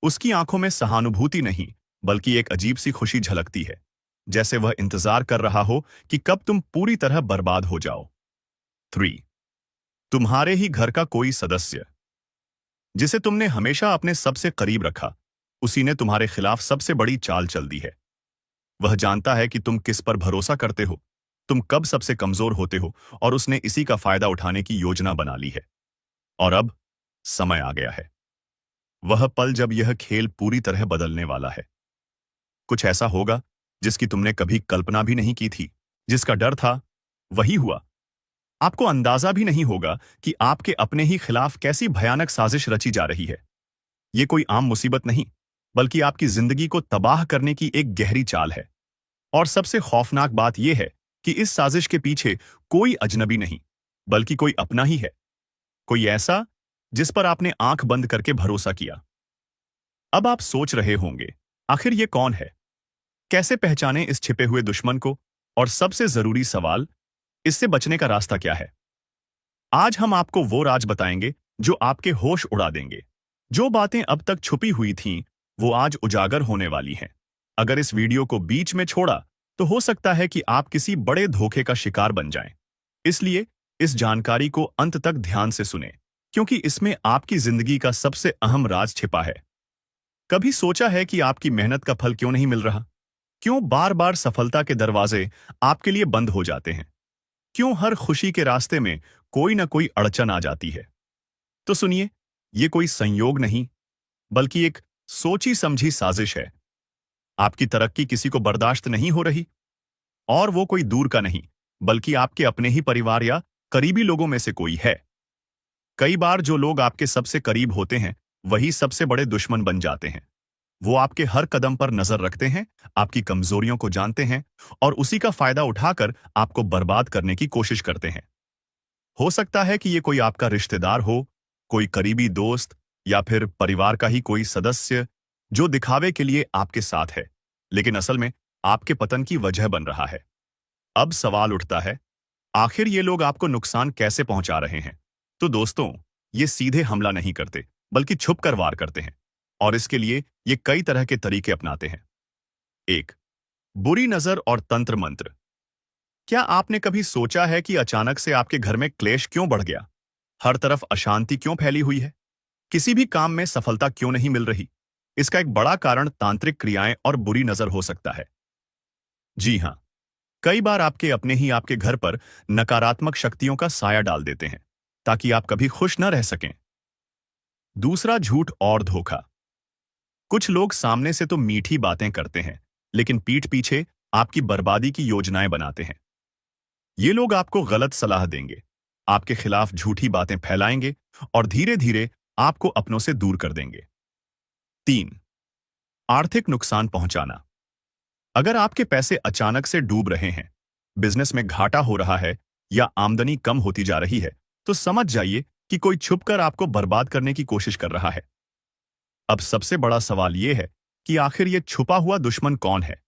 उसकी आंखों में सहानुभूति नहीं, बल्कि एक अजीब सी खुशी झलकती है, जैसे वह इंतजार कर रहा हो कि कब तुम पूरी तरह बर्बाद हो जाओ। 3. तुम्हारे ही घर का कोई सदस्य, जिसे तुमने हमेशा अपने सबसे करीब रखा, उसी ने तुम्हारे खिलाफ सबसे बड़ी चाल चल दी है। वह जानता है कि तुम किस पर भरोसा करते हो, तुम कब सबसे कमजोर होते हो, और उसने इसी का फायदा उठाने की योजना बना ली है। और अब समय आ गया है, वह पल जब यह खेल पूरी तरह बदलने वाला है। कुछ ऐसा होगा जिसकी तुमने कभी कल्पना भी नहीं की थी। जिसका डर था वही हुआ। आपको अंदाजा भी नहीं होगा कि आपके अपने ही खिलाफ कैसी भयानक साजिश रची जा रही है। ये कोई आम मुसीबत नहीं, बल्कि आपकी जिंदगी को तबाह करने की एक गहरी चाल है। और सबसे खौफनाक बात यह है कि इस साजिश के पीछे कोई अजनबी नहीं, बल्कि कोई अपना ही है। कोई ऐसा जिस पर आपने आंख बंद करके भरोसा किया। अब आप सोच रहे होंगे, आखिर ये कौन है? कैसे पहचाने इस छिपे हुए दुश्मन को? और सबसे जरूरी सवाल, इससे बचने का रास्ता क्या है? आज हम आपको वो राज बताएंगे जो आपके होश उड़ा देंगे। जो बातें अब तक छुपी हुई थीं, वो आज उजागर होने वाली हैं। अगर इस वीडियो को बीच में छोड़ा तो हो सकता है कि आप किसी बड़े धोखे का शिकार बन जाएं। इसलिए इस जानकारी को अंत तक ध्यान से सुने, क्योंकि इसमें आपकी जिंदगी का सबसे अहम राज छिपा है। कभी सोचा है कि आपकी मेहनत का फल क्यों नहीं मिल रहा? क्यों बार बार सफलता के दरवाजे आपके लिए बंद हो जाते हैं? क्यों हर खुशी के रास्ते में कोई ना कोई अड़चन आ जाती है? तो सुनिए, ये कोई संयोग नहीं, बल्कि एक सोची समझी साजिश है। आपकी तरक्की किसी को बर्दाश्त नहीं हो रही, और वो कोई दूर का नहीं, बल्कि आपके अपने ही परिवार या करीबी लोगों में से कोई है। कई बार जो लोग आपके सबसे करीब होते हैं, वही सबसे बड़े दुश्मन बन जाते हैं। वो आपके हर कदम पर नजर रखते हैं, आपकी कमजोरियों को जानते हैं और उसी का फायदा उठाकर आपको बर्बाद करने की कोशिश करते हैं। हो सकता है कि ये कोई आपका रिश्तेदार हो, कोई करीबी दोस्त, या फिर परिवार का ही कोई सदस्य जो दिखावे के लिए आपके साथ है, लेकिन असल में आपके पतन की वजह बन रहा है। अब सवाल उठता है, आखिर ये लोग आपको नुकसान कैसे पहुंचा रहे हैं? तो दोस्तों, ये सीधे हमला नहीं करते, बल्कि छुपकर वार करते हैं, और इसके लिए ये कई तरह के तरीके अपनाते हैं। 1. बुरी नजर और तंत्र मंत्र। क्या आपने कभी सोचा है कि अचानक से आपके घर में क्लेश क्यों बढ़ गया? हर तरफ अशांति क्यों फैली हुई है? किसी भी काम में सफलता क्यों नहीं मिल रही? इसका एक बड़ा कारण तांत्रिक क्रियाएं और बुरी नजर हो सकता है। जी हां, कई बार आपके अपने ही आपके घर पर नकारात्मक शक्तियों का साया डाल देते हैं ताकि आप कभी खुश न रह सकें। दूसरा, झूठ और धोखा। कुछ लोग सामने से तो मीठी बातें करते हैं, लेकिन पीठ पीछे आपकी बर्बादी की योजनाएं बनाते हैं। ये लोग आपको गलत सलाह देंगे, आपके खिलाफ झूठी बातें फैलाएंगे और धीरे धीरे आपको अपनों से दूर कर देंगे। 3, आर्थिक नुकसान पहुंचाना। अगर आपके पैसे अचानक से डूब रहे हैं, बिजनेस में घाटा हो रहा है या आमदनी कम होती जा रही है, तो समझ जाइए कि कोई छुपकर आपको बर्बाद करने की कोशिश कर रहा है। अब सबसे बड़ा सवाल यह है कि आखिर ये छुपा हुआ दुश्मन कौन है?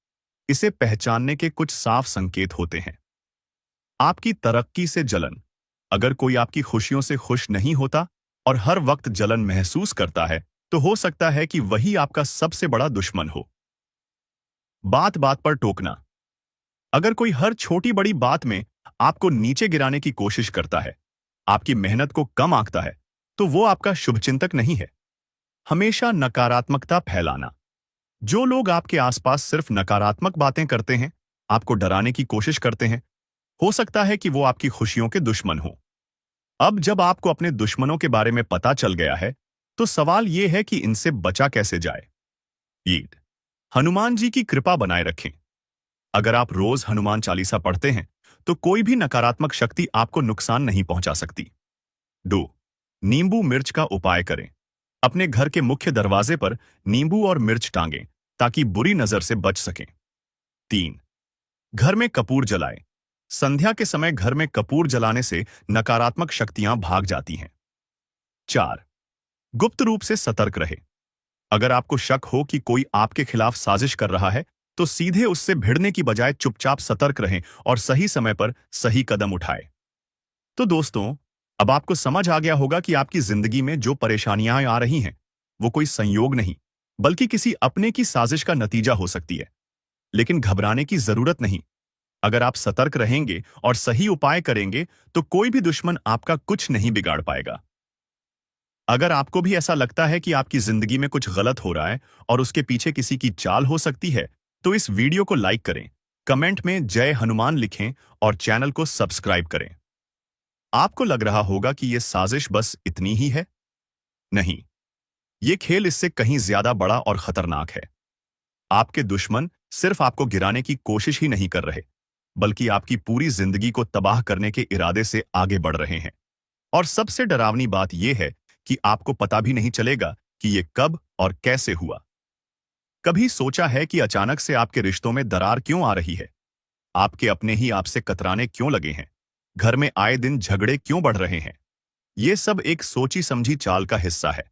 इसे पहचानने के कुछ साफ संकेत होते हैं। आपकी तरक्की से जलन। अगर कोई आपकी खुशियों से खुश नहीं होता और हर वक्त जलन महसूस करता है, तो हो सकता है कि वही आपका सबसे बड़ा दुश्मन हो। बात बात पर टोकना। अगर कोई हर छोटी बड़ी बात में आपको नीचे गिराने की कोशिश करता है, आपकी मेहनत को कम आंकता है, तो वो आपका शुभचिंतक नहीं है। हमेशा नकारात्मकता फैलाना। जो लोग आपके आसपास सिर्फ नकारात्मक बातें करते हैं, आपको डराने की कोशिश करते हैं, हो सकता है कि वो आपकी खुशियों के दुश्मन हो। अब जब आपको अपने दुश्मनों के बारे में पता चल गया है, तो सवाल यह है कि इनसे बचा कैसे जाए। ईद, हनुमान जी की कृपा बनाए रखें। अगर आप रोज हनुमान चालीसा पढ़ते हैं, तो कोई भी नकारात्मक शक्ति आपको नुकसान नहीं पहुंचा सकती। 2, नींबू मिर्च का उपाय करें। अपने घर के मुख्य दरवाजे पर नींबू और मिर्च टांगें ताकि बुरी नजर से बच सकें। 3, घर में कपूर जलाएं। संध्या के समय घर में कपूर जलाने से नकारात्मक शक्तियां भाग जाती हैं। 4, गुप्त रूप से सतर्क रहे। अगर आपको शक हो कि कोई आपके खिलाफ साजिश कर रहा है, तो सीधे उससे भिड़ने की बजाय चुपचाप सतर्क रहें और सही समय पर सही कदम उठाएं। तो दोस्तों, अब आपको समझ आ गया होगा कि आपकी जिंदगी में जो परेशानियां आ रही हैं, वो कोई संयोग नहीं, बल्कि किसी अपने की साजिश का नतीजा हो सकती है। लेकिन घबराने की जरूरत नहीं। अगर आप सतर्क रहेंगे और सही उपाय करेंगे, तो कोई भी दुश्मन आपका कुछ नहीं बिगाड़ पाएगा। अगर आपको भी ऐसा लगता है कि आपकी जिंदगी में कुछ गलत हो रहा है और उसके पीछे किसी की चाल हो सकती है, तो इस वीडियो को लाइक करें, कमेंट में जय हनुमान लिखें और चैनल को सब्सक्राइब करें। आपको लग रहा होगा कि यह साजिश बस इतनी ही है। नहीं, यह खेल इससे कहीं ज्यादा बड़ा और खतरनाक है। आपके दुश्मन सिर्फ आपको गिराने की कोशिश ही नहीं कर रहे, बल्कि आपकी पूरी जिंदगी को तबाह करने के इरादे से आगे बढ़ रहे हैं। और सबसे डरावनी बात यह है कि आपको पता भी नहीं चलेगा कि यह कब और कैसे हुआ। कभी सोचा है कि अचानक से आपके रिश्तों में दरार क्यों आ रही है? आपके अपने ही आपसे कतराने क्यों लगे हैं? घर में आए दिन झगड़े क्यों बढ़ रहे हैं? ये सब एक सोची समझी चाल का हिस्सा है।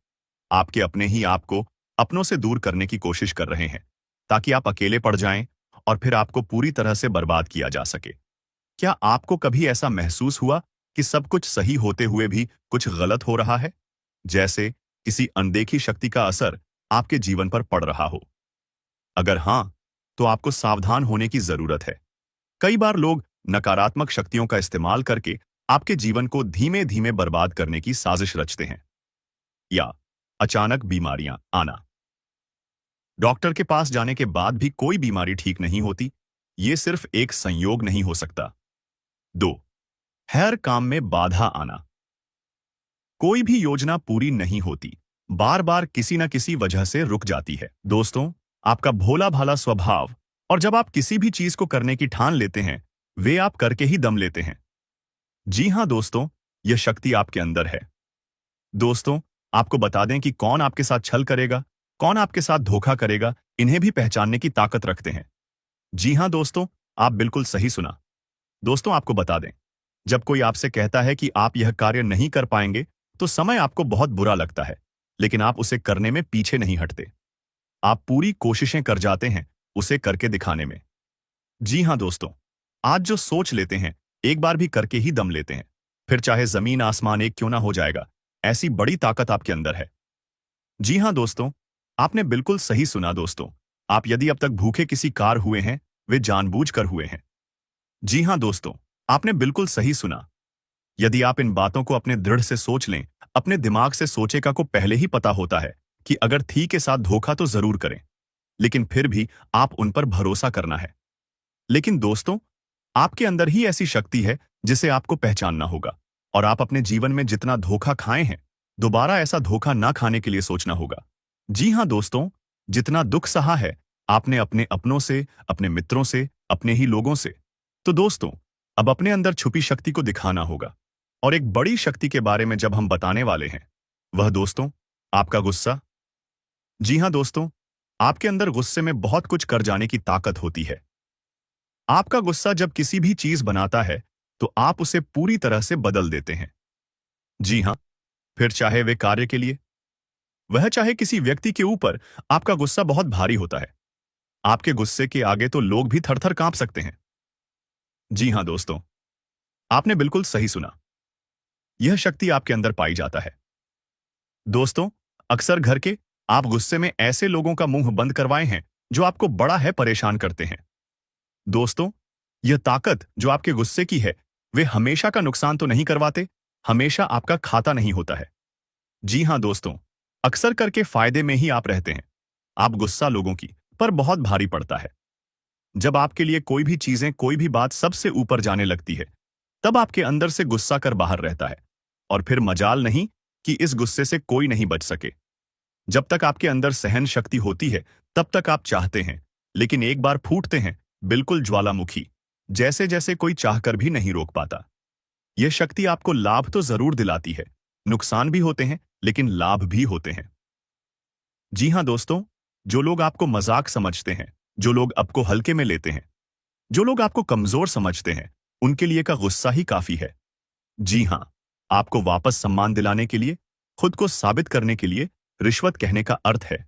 आपके अपने ही आपको अपनों से दूर करने की कोशिश कर रहे हैं, ताकि आप अकेले पड़ जाएं और फिर आपको पूरी तरह से बर्बाद किया जा सके। क्या आपको कभी ऐसा महसूस हुआ कि सब कुछ सही होते हुए भी कुछ गलत हो रहा है? जैसे किसी अनदेखी शक्ति का असर आपके जीवन पर पड़ रहा हो? अगर हां, तो आपको सावधान होने की जरूरत है। कई बार लोग नकारात्मक शक्तियों का इस्तेमाल करके आपके जीवन को धीमे धीमे बर्बाद करने की साजिश रचते हैं। या अचानक बीमारियां आना। डॉक्टर के पास जाने के बाद भी कोई बीमारी ठीक नहीं होती। ये सिर्फ एक संयोग नहीं हो सकता। 2, हर काम में बाधा आना। कोई भी योजना पूरी नहीं होती, बार बार किसी न किसी वजह से रुक जाती है। दोस्तों, आपका भोला भाला स्वभाव और जब आप किसी भी चीज को करने की ठान लेते हैं, वे आप करके ही दम लेते हैं। जी हां दोस्तों, यह शक्ति आपके अंदर है। दोस्तों, आपको बता दें कि कौन आपके साथ छल करेगा, कौन आपके साथ धोखा करेगा, इन्हें भी पहचानने की ताकत रखते हैं। जी हां दोस्तों, आप बिल्कुल सही सुना। दोस्तों, आपको बता दें, जब कोई आपसे कहता है कि आप यह कार्य नहीं कर पाएंगे, तो समय आपको बहुत बुरा लगता है, लेकिन आप उसे करने में पीछे नहीं हटते। आप पूरी कोशिशें कर जाते हैं उसे करके दिखाने में। जी हां दोस्तों, आज जो सोच लेते हैं, एक बार भी करके ही दम लेते हैं, फिर चाहे जमीन आसमान एक क्यों ना हो जाएगा। ऐसी बड़ी ताकत आपके अंदर है। जी हां दोस्तों, आपने बिल्कुल सही सुना दोस्तों। आप यदि अब तक भूखे किसी कार हुए हैं, वे जानबूझकर हुए हैं। जी हां दोस्तों, आपने बिल्कुल सही सुना। यदि आप इन बातों को अपने दृढ़ से सोच लें, अपने दिमाग से सोचेगा को पहले ही पता होता है कि अगर थी के साथ धोखा तो जरूर करें, लेकिन फिर भी आप उन पर भरोसा करना है। लेकिन दोस्तों, आपके अंदर ही ऐसी शक्ति है जिसे आपको पहचानना होगा, और आप अपने जीवन में जितना धोखा खाए हैं, दोबारा ऐसा धोखा ना खाने के लिए सोचना होगा। जी हाँ दोस्तों, जितना दुख सहा है आपने अपने अपनों से, अपने मित्रों से, अपने ही लोगों से, तो दोस्तों अब अपने अंदर छुपी शक्ति को दिखाना होगा। और एक बड़ी शक्ति के बारे में जब हम बताने वाले हैं, वह दोस्तों आपका गुस्सा। जी हाँ दोस्तों, आपके अंदर गुस्से में बहुत कुछ कर जाने की ताकत होती है। आपका गुस्सा जब किसी भी चीज बनाता है तो आप उसे पूरी तरह से बदल देते हैं। जी हाँ, फिर चाहे वे कार्य के लिए, वह चाहे किसी व्यक्ति के ऊपर, आपका गुस्सा बहुत भारी होता है। आपके गुस्से के आगे तो लोग भी थरथर कांप सकते हैं। जी हाँ दोस्तों, आपने बिल्कुल सही सुना। यह शक्ति आपके अंदर पाई जाता है। दोस्तों, अक्सर घर के आप गुस्से में ऐसे लोगों का मुंह बंद करवाए हैं जो आपको बड़ा है परेशान करते हैं। दोस्तों, यह ताकत जो आपके गुस्से की है, वे हमेशा का नुकसान तो नहीं करवाते, हमेशा आपका खाता नहीं होता है। जी हाँ दोस्तों, अक्सर करके फायदे में ही आप रहते हैं। आप गुस्सा लोगों की पर बहुत भारी पड़ता है। जब आपके लिए कोई भी चीजें, कोई भी बात सबसे ऊपर जाने लगती है, तब आपके अंदर से गुस्सा कर बाहर रहता है, और फिर मजाल नहीं कि इस गुस्से से कोई नहीं बच सके। जब तक आपके अंदर सहन शक्ति होती है, तब तक आप चाहते हैं, लेकिन एक बार फूटते हैं, बिल्कुल ज्वालामुखी जैसे जैसे कोई चाहकर भी नहीं रोक पाता। यह शक्ति आपको लाभ तो जरूर दिलाती है, नुकसान भी होते हैं, लेकिन लाभ भी होते हैं। जी हाँ दोस्तों, जो लोग आपको मजाक समझते हैं, जो लोग आपको हल्के में लेते हैं, जो लोग आपको कमजोर समझते हैं, उनके लिए का गुस्सा ही काफी है। जी हाँ, आपको वापस सम्मान दिलाने के लिए, खुद को साबित करने के लिए रिश्वत कहने का अर्थ है।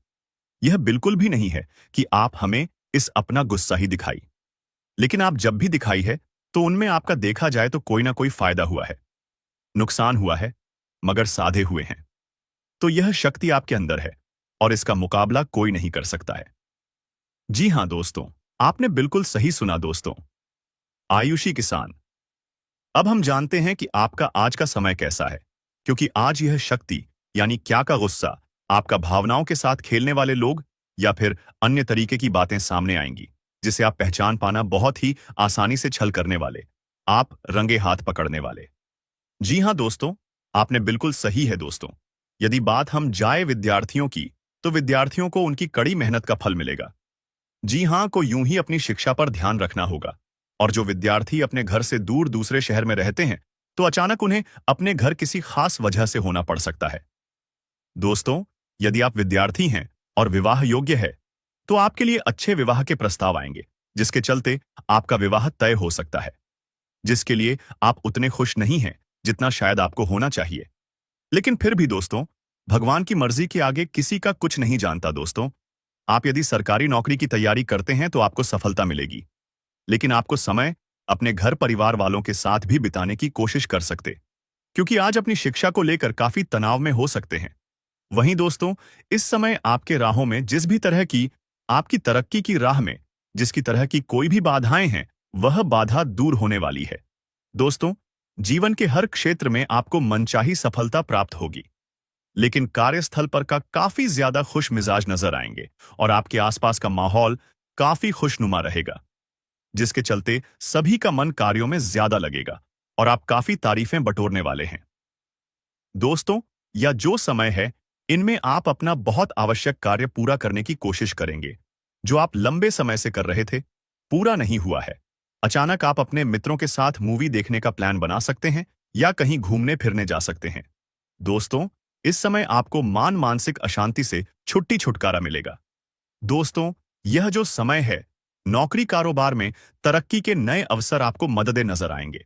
यह बिल्कुल भी नहीं है कि आप हमें इस अपना गुस्सा ही दिखाई, लेकिन आप जब भी दिखाई है तो उनमें आपका देखा जाए तो कोई ना कोई फायदा हुआ है, नुकसान हुआ है, मगर साधे हुए हैं। तो यह शक्ति आपके अंदर है और इसका मुकाबला कोई नहीं कर सकता है। जी हाँ दोस्तों, आपने बिल्कुल सही सुना दोस्तों। आयुषी किसान, अब हम जानते हैं कि आपका आज का समय कैसा है, क्योंकि आज यह शक्ति यानी क्या का गुस्सा, आपका भावनाओं के साथ खेलने वाले लोग या फिर अन्य तरीके की बातें सामने आएंगी, जिसे आप पहचान पाना बहुत ही आसानी से छल करने वाले, आप रंगे हाथ पकड़ने वाले। जी हाँ दोस्तों, आपने बिल्कुल सही है दोस्तों। यदि बात हम जाए विद्यार्थियों की, तो विद्यार्थियों को उनकी कड़ी मेहनत का फल मिलेगा। जी हाँ, को यूं ही अपनी शिक्षा पर ध्यान रखना होगा। और जो विद्यार्थी अपने घर से दूर दूसरे शहर में रहते हैं, तो अचानक उन्हें अपने घर किसी खास वजह से होना पड़ सकता है। दोस्तों, यदि आप विद्यार्थी हैं और विवाह योग्य है, तो आपके लिए अच्छे विवाह के प्रस्ताव आएंगे, जिसके चलते आपका विवाह तय हो सकता है, जिसके लिए आप उतने खुश नहीं हैं जितना शायद आपको होना चाहिए। लेकिन फिर भी दोस्तों, भगवान की मर्जी के आगे किसी का कुछ नहीं जानता दोस्तों। आप यदि सरकारी नौकरी की तैयारी करते हैं तो आपको सफलता मिलेगी, लेकिन आपको समय अपने घर परिवार वालों के साथ भी बिताने की कोशिश कर सकते, क्योंकि आज अपनी शिक्षा को लेकर काफी तनाव में हो सकते हैं। वहीं दोस्तों, इस समय आपके राहों में जिस भी तरह की, आपकी तरक्की की राह में जिसकी तरह की कोई भी बाधाएं हैं, वह बाधा दूर होने वाली है। दोस्तों, जीवन के हर क्षेत्र में आपको मनचाही सफलता प्राप्त होगी, लेकिन कार्यस्थल पर का काफी ज्यादा खुश मिजाज नजर आएंगे और आपके आसपास का माहौल काफी खुशनुमा रहेगा, जिसके चलते सभी का मन कार्यों में ज्यादा लगेगा और आप काफी तारीफें बटोरने वाले हैं। दोस्तों, या जो समय है, इनमें आप अपना बहुत आवश्यक कार्य पूरा करने की कोशिश करेंगे, जो आप लंबे समय से कर रहे थे, पूरा नहीं हुआ है। अचानक आप अपने मित्रों के साथ मूवी देखने का प्लान बना सकते हैं या कहीं घूमने फिरने जा सकते हैं। दोस्तों, इस समय आपको मानसिक अशांति से छुटकारा मिलेगा। दोस्तों, यह जो समय है, नौकरी कारोबार में तरक्की के नए अवसर आपको मददें नजर आएंगे।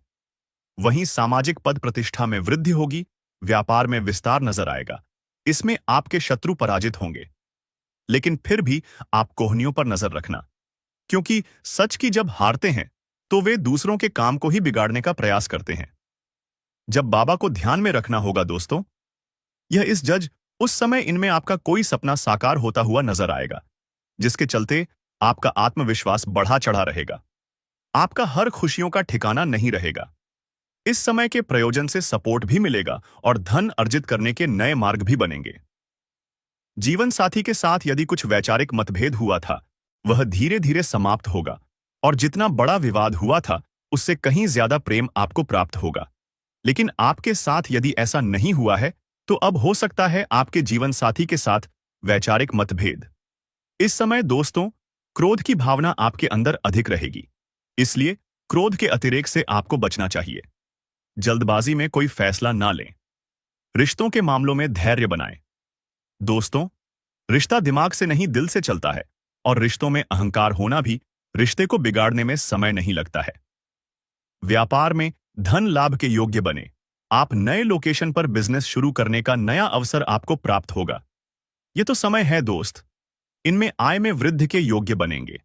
वहीं सामाजिक पद प्रतिष्ठा में वृद्धि होगी, व्यापार में विस्तार नजर आएगा। इसमें आपके शत्रु पराजित होंगे, लेकिन फिर भी आप कोहनियों पर नजर रखना, क्योंकि सच की जब हारते हैं तो वे दूसरों के काम को ही बिगाड़ने का प्रयास करते हैं। जब बाबा को ध्यान में रखना होगा दोस्तों, यह इस जज, उस समय इनमें आपका कोई सपना साकार होता हुआ नजर आएगा, जिसके चलते आपका आत्मविश्वास बढ़ा चढ़ा रहेगा। आपका हर खुशियों का ठिकाना नहीं रहेगा। इस समय के प्रयोजन से सपोर्ट भी मिलेगा और धन अर्जित करने के नए मार्ग भी बनेंगे। जीवन साथी के साथ यदि कुछ वैचारिक मतभेद हुआ था, वह धीरे धीरे समाप्त होगा, और जितना बड़ा विवाद हुआ था, उससे कहीं ज्यादा प्रेम आपको प्राप्त होगा। लेकिन आपके साथ यदि ऐसा नहीं हुआ है, तो अब हो सकता है आपके जीवन साथी के साथ वैचारिक मतभेद। इस समय दोस्तों, क्रोध की भावना आपके अंदर अधिक रहेगी। इसलिए क्रोध के अतिरेक से आपको बचना चाहिए। जल्दबाजी में कोई फैसला ना लें। रिश्तों के मामलों में धैर्य बनाएं। दोस्तों, रिश्ता दिमाग से नहीं दिल से चलता है, और रिश्तों में अहंकार होना भी रिश्ते को बिगाड़ने में समय नहीं लगता है। व्यापार में धन लाभ के योग्य बने। आप नए लोकेशन पर बिजनेस शुरू करने का नया अवसर आपको प्राप्त होगा। ये तो समय है दोस्त, इनमें आय में वृद्धि के योग्य बनेंगे।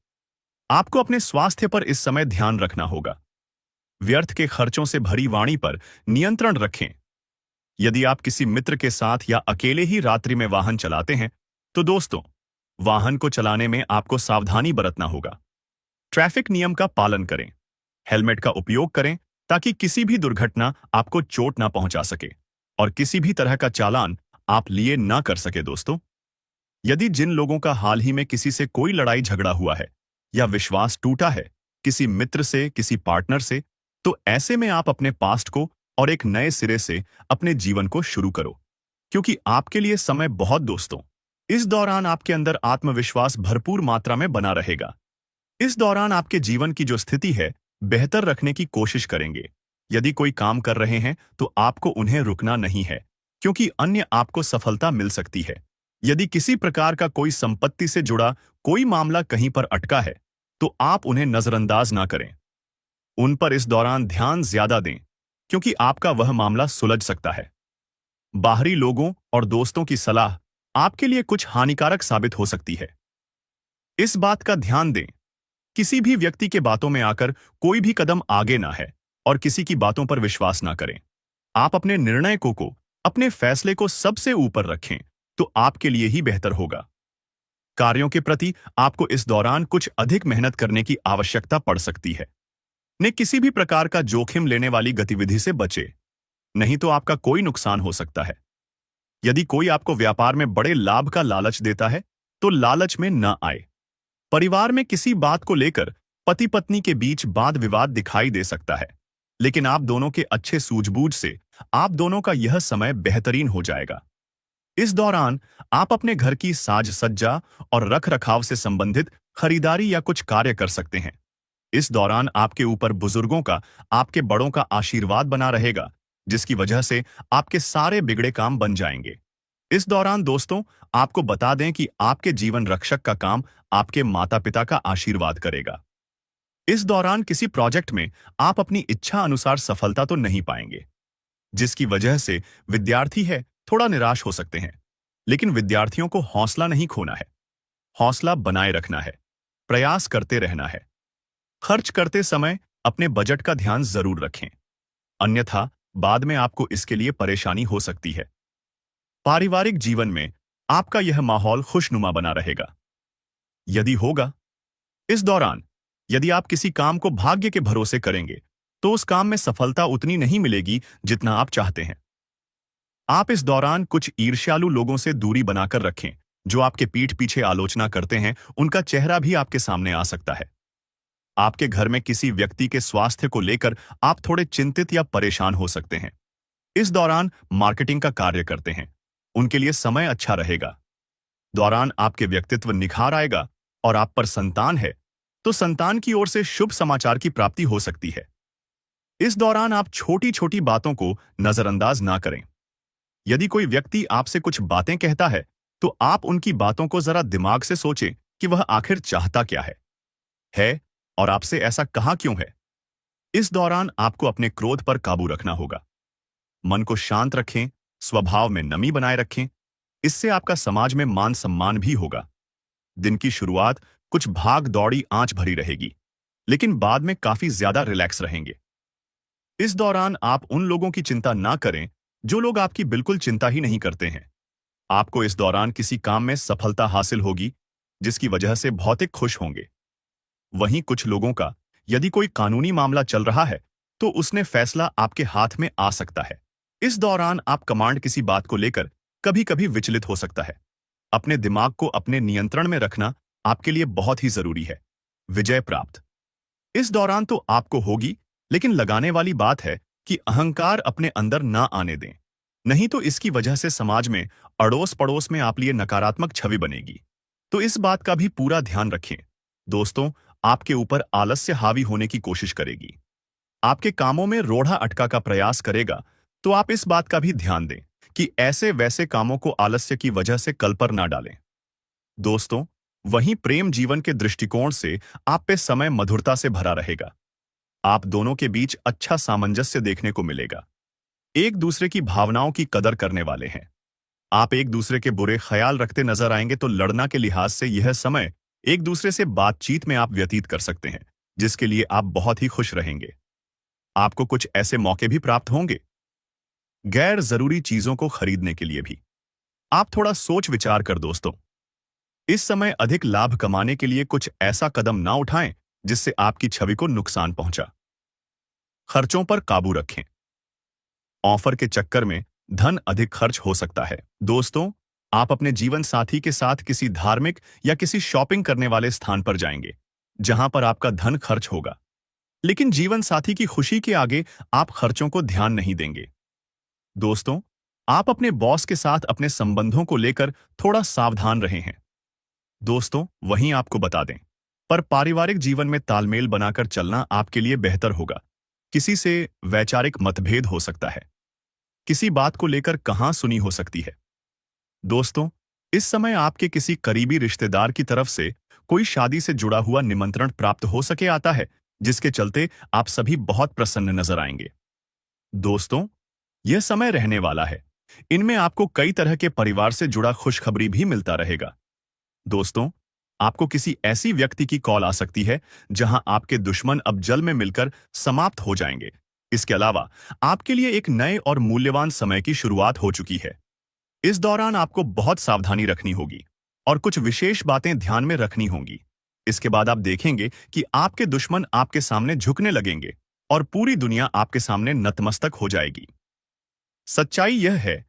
आपको अपने स्वास्थ्य पर इस समय ध्यान रखना होगा। व्यर्थ के खर्चों से भरी वाणी पर नियंत्रण रखें। यदि आप किसी मित्र के साथ या अकेले ही रात्रि में वाहन चलाते हैं, तो दोस्तों, वाहन को चलाने में आपको सावधानी बरतना होगा। ट्रैफिक नियम का पालन करें। हेलमेट का उपयोग करें ताकि किसी भी दुर्घटना आपको चोट ना पहुंचा सके और किसी भी तरह का चालान आप लिए ना कर सके। दोस्तों, यदि जिन लोगों का हाल ही में किसी से कोई लड़ाई झगड़ा हुआ है या विश्वास टूटा है, किसी मित्र से, किसी पार्टनर से, तो ऐसे में आप अपने पास्ट को और एक नए सिरे से अपने जीवन को शुरू करो, क्योंकि आपके लिए समय बहुत दोस्तों। इस दौरान आपके अंदर आत्मविश्वास भरपूर मात्रा में बना रहेगा। इस दौरान आपके जीवन की जो स्थिति है बेहतर रखने की कोशिश करेंगे। यदि कोई काम कर रहे हैं तो आपको उन्हें रुकना नहीं है, क्योंकि अन्य आपको सफलता मिल सकती है। यदि किसी प्रकार का कोई संपत्ति से जुड़ा कोई मामला कहीं पर अटका है, तो आप उन्हें नजरअंदाज ना करें। उन पर इस दौरान ध्यान ज्यादा दें, क्योंकि आपका वह मामला सुलझ सकता है। बाहरी लोगों और दोस्तों की सलाह आपके लिए कुछ हानिकारक साबित हो सकती है। इस बात का ध्यान दें, किसी भी व्यक्ति के बातों में आकर कोई भी कदम आगे ना है और किसी की बातों पर विश्वास ना करें। आप अपने निर्णय को अपने फैसले को सबसे ऊपर रखें, तो आपके लिए ही बेहतर होगा। कार्यों के प्रति आपको इस दौरान कुछ अधिक मेहनत करने की आवश्यकता पड़ सकती है। ने किसी भी प्रकार का जोखिम लेने वाली गतिविधि से बचे, नहीं तो आपका कोई नुकसान हो सकता है। यदि कोई आपको व्यापार में बड़े लाभ का लालच देता है, तो लालच में न आए। परिवार में किसी बात को लेकर पति पत्नी के बीच वाद विवाद दिखाई दे सकता है, लेकिन आप दोनों के अच्छे सूझबूझ से आप दोनों का यह समय बेहतरीन हो जाएगा। इस दौरान आप अपने घर की साज सज्जा और रख रखाव से संबंधित खरीदारी या कुछ कार्य कर सकते हैं। इस दौरान आपके ऊपर बुजुर्गों का, आपके बड़ों का आशीर्वाद बना रहेगा, जिसकी वजह से आपके सारे बिगड़े काम बन जाएंगे। इस दौरान दोस्तों, आपको बता दें कि आपके जीवन रक्षक का काम आपके माता पिता का आशीर्वाद करेगा। इस दौरान किसी प्रोजेक्ट में आप अपनी इच्छा अनुसार सफलता तो नहीं पाएंगे, जिसकी वजह से विद्यार्थी है थोड़ा निराश हो सकते हैं। लेकिन विद्यार्थियों को हौसला नहीं खोना है, हौसला बनाए रखना है, प्रयास करते रहना है। खर्च करते समय अपने बजट का ध्यान जरूर रखें, अन्यथा बाद में आपको इसके लिए परेशानी हो सकती है। पारिवारिक जीवन में आपका यह माहौल खुशनुमा बना रहेगा। यदि होगा, इस दौरान यदि आप किसी काम को भाग्य के भरोसे करेंगे, तो उस काम में सफलता उतनी नहीं मिलेगी जितना आप चाहते हैं। आप इस दौरान कुछ ईर्ष्यालु लोगों से दूरी बनाकर रखें, जो आपके पीठ पीछे आलोचना करते हैं। उनका चेहरा भी आपके सामने आ सकता है। आपके घर में किसी व्यक्ति के स्वास्थ्य को लेकर आप थोड़े चिंतित या परेशान हो सकते हैं। इस दौरान मार्केटिंग का कार्य करते हैं, उनके लिए समय अच्छा रहेगा। दौरान आपके व्यक्तित्व निखार आएगा, और आप पर संतान है तो संतान की ओर से शुभ समाचार की प्राप्ति हो सकती है। इस दौरान आप छोटी छोटी बातों को नजरअंदाज ना करें। यदि कोई व्यक्ति आपसे कुछ बातें कहता है, तो आप उनकी बातों को जरा दिमाग से सोचें कि वह आखिर चाहता क्या है और आपसे ऐसा कहा क्यों है। इस दौरान आपको अपने क्रोध पर काबू रखना होगा। मन को शांत रखें, स्वभाव में नमी बनाए रखें, इससे आपका समाज में मान सम्मान भी होगा। दिन की शुरुआत कुछ भाग दौड़ी आंच भरी रहेगी, लेकिन बाद में काफी ज्यादा रिलैक्स रहेंगे। इस दौरान आप उन लोगों की चिंता ना करें जो लोग आपकी बिल्कुल चिंता ही नहीं करते हैं। आपको इस दौरान किसी काम में सफलता हासिल होगी, जिसकी वजह से भौतिक खुश होंगे। वहीं कुछ लोगों का यदि कोई कानूनी मामला चल रहा है, तो उसने फैसला आपके हाथ में आ सकता है। इस दौरान आप कमांड किसी बात को लेकर कभी कभी विचलित हो सकता है। अपने दिमाग को अपने नियंत्रण में रखना आपके लिए बहुत ही जरूरी है। विजय प्राप्त इस दौरान तो आपको होगी, लेकिन लगाने वाली बात है कि अहंकार अपने अंदर ना आने दें। नहीं तो इसकी वजह से समाज में, अड़ोस पड़ोस में आप लिए नकारात्मक छवि बनेगी। तो इस बात का भी पूरा ध्यान रखें। दोस्तों, आपके ऊपर आलस्य हावी होने की कोशिश करेगी, आपके कामों में रोड़ा अटका का प्रयास करेगा, तो आप इस बात का भी ध्यान दें कि ऐसे वैसे कामों को आलस्य की वजह से कल पर ना डालें। दोस्तों, वहीं प्रेम जीवन के दृष्टिकोण से आप पे समय मधुरता से भरा रहेगा। आप दोनों के बीच अच्छा सामंजस्य देखने को मिलेगा। एक दूसरे की भावनाओं की कदर करने वाले हैं। आप एक दूसरे के बुरे ख्याल रखते नजर आएंगे तो लड़ना के लिहाज से यह समय एक दूसरे से बातचीत में आप व्यतीत कर सकते हैं, जिसके लिए आप बहुत ही खुश रहेंगे। आपको कुछ ऐसे मौके भी प्राप्त होंगे गैर जरूरी चीजों को खरीदने के लिए भी। आप थोड़ा सोच विचार कर दोस्तों, इस समय अधिक लाभ कमाने के लिए कुछ ऐसा कदम ना उठाएं जिससे आपकी छवि को नुकसान पहुंचा। खर्चों पर काबू रखें। ऑफर के चक्कर में धन अधिक खर्च हो सकता है। दोस्तों, आप अपने जीवन साथी के साथ किसी धार्मिक या किसी शॉपिंग करने वाले स्थान पर जाएंगे, जहां पर आपका धन खर्च होगा। लेकिन जीवन साथी की खुशी के आगे आप खर्चों को ध्यान नहीं देंगे। दोस्तों, आप अपने बॉस के साथ अपने संबंधों को लेकर थोड़ा सावधान रहे हैं। दोस्तों, वहीं आपको बता दें, पर पारिवारिक जीवन में तालमेल बनाकर चलना आपके लिए बेहतर होगा। किसी से वैचारिक मतभेद हो सकता है, किसी बात को लेकर कहां सुनी हो सकती है। दोस्तों, इस समय आपके किसी करीबी रिश्तेदार की तरफ से कोई शादी से जुड़ा हुआ निमंत्रण प्राप्त हो सके आता है, जिसके चलते आप सभी बहुत प्रसन्न नजर आएंगे। दोस्तों, यह समय रहने वाला है। इनमें आपको कई तरह के परिवार से जुड़ा खुशखबरी भी मिलता रहेगा। दोस्तों, आपको किसी ऐसी व्यक्ति की कॉल आ सकती है जहां आपके दुश्मन अब जल में मिलकर समाप्त हो जाएंगे। इसके अलावा आपके लिए एक नए और मूल्यवान समय की शुरुआत हो चुकी है। इस दौरान आपको बहुत सावधानी रखनी होगी और कुछ विशेष बातें ध्यान में रखनी होंगी। इसके बाद आप देखेंगे कि आपके दुश्मन आपके सामने झुकने लगेंगे और पूरी दुनिया आपके सामने नतमस्तक हो जाएगी। सच्चाई यह है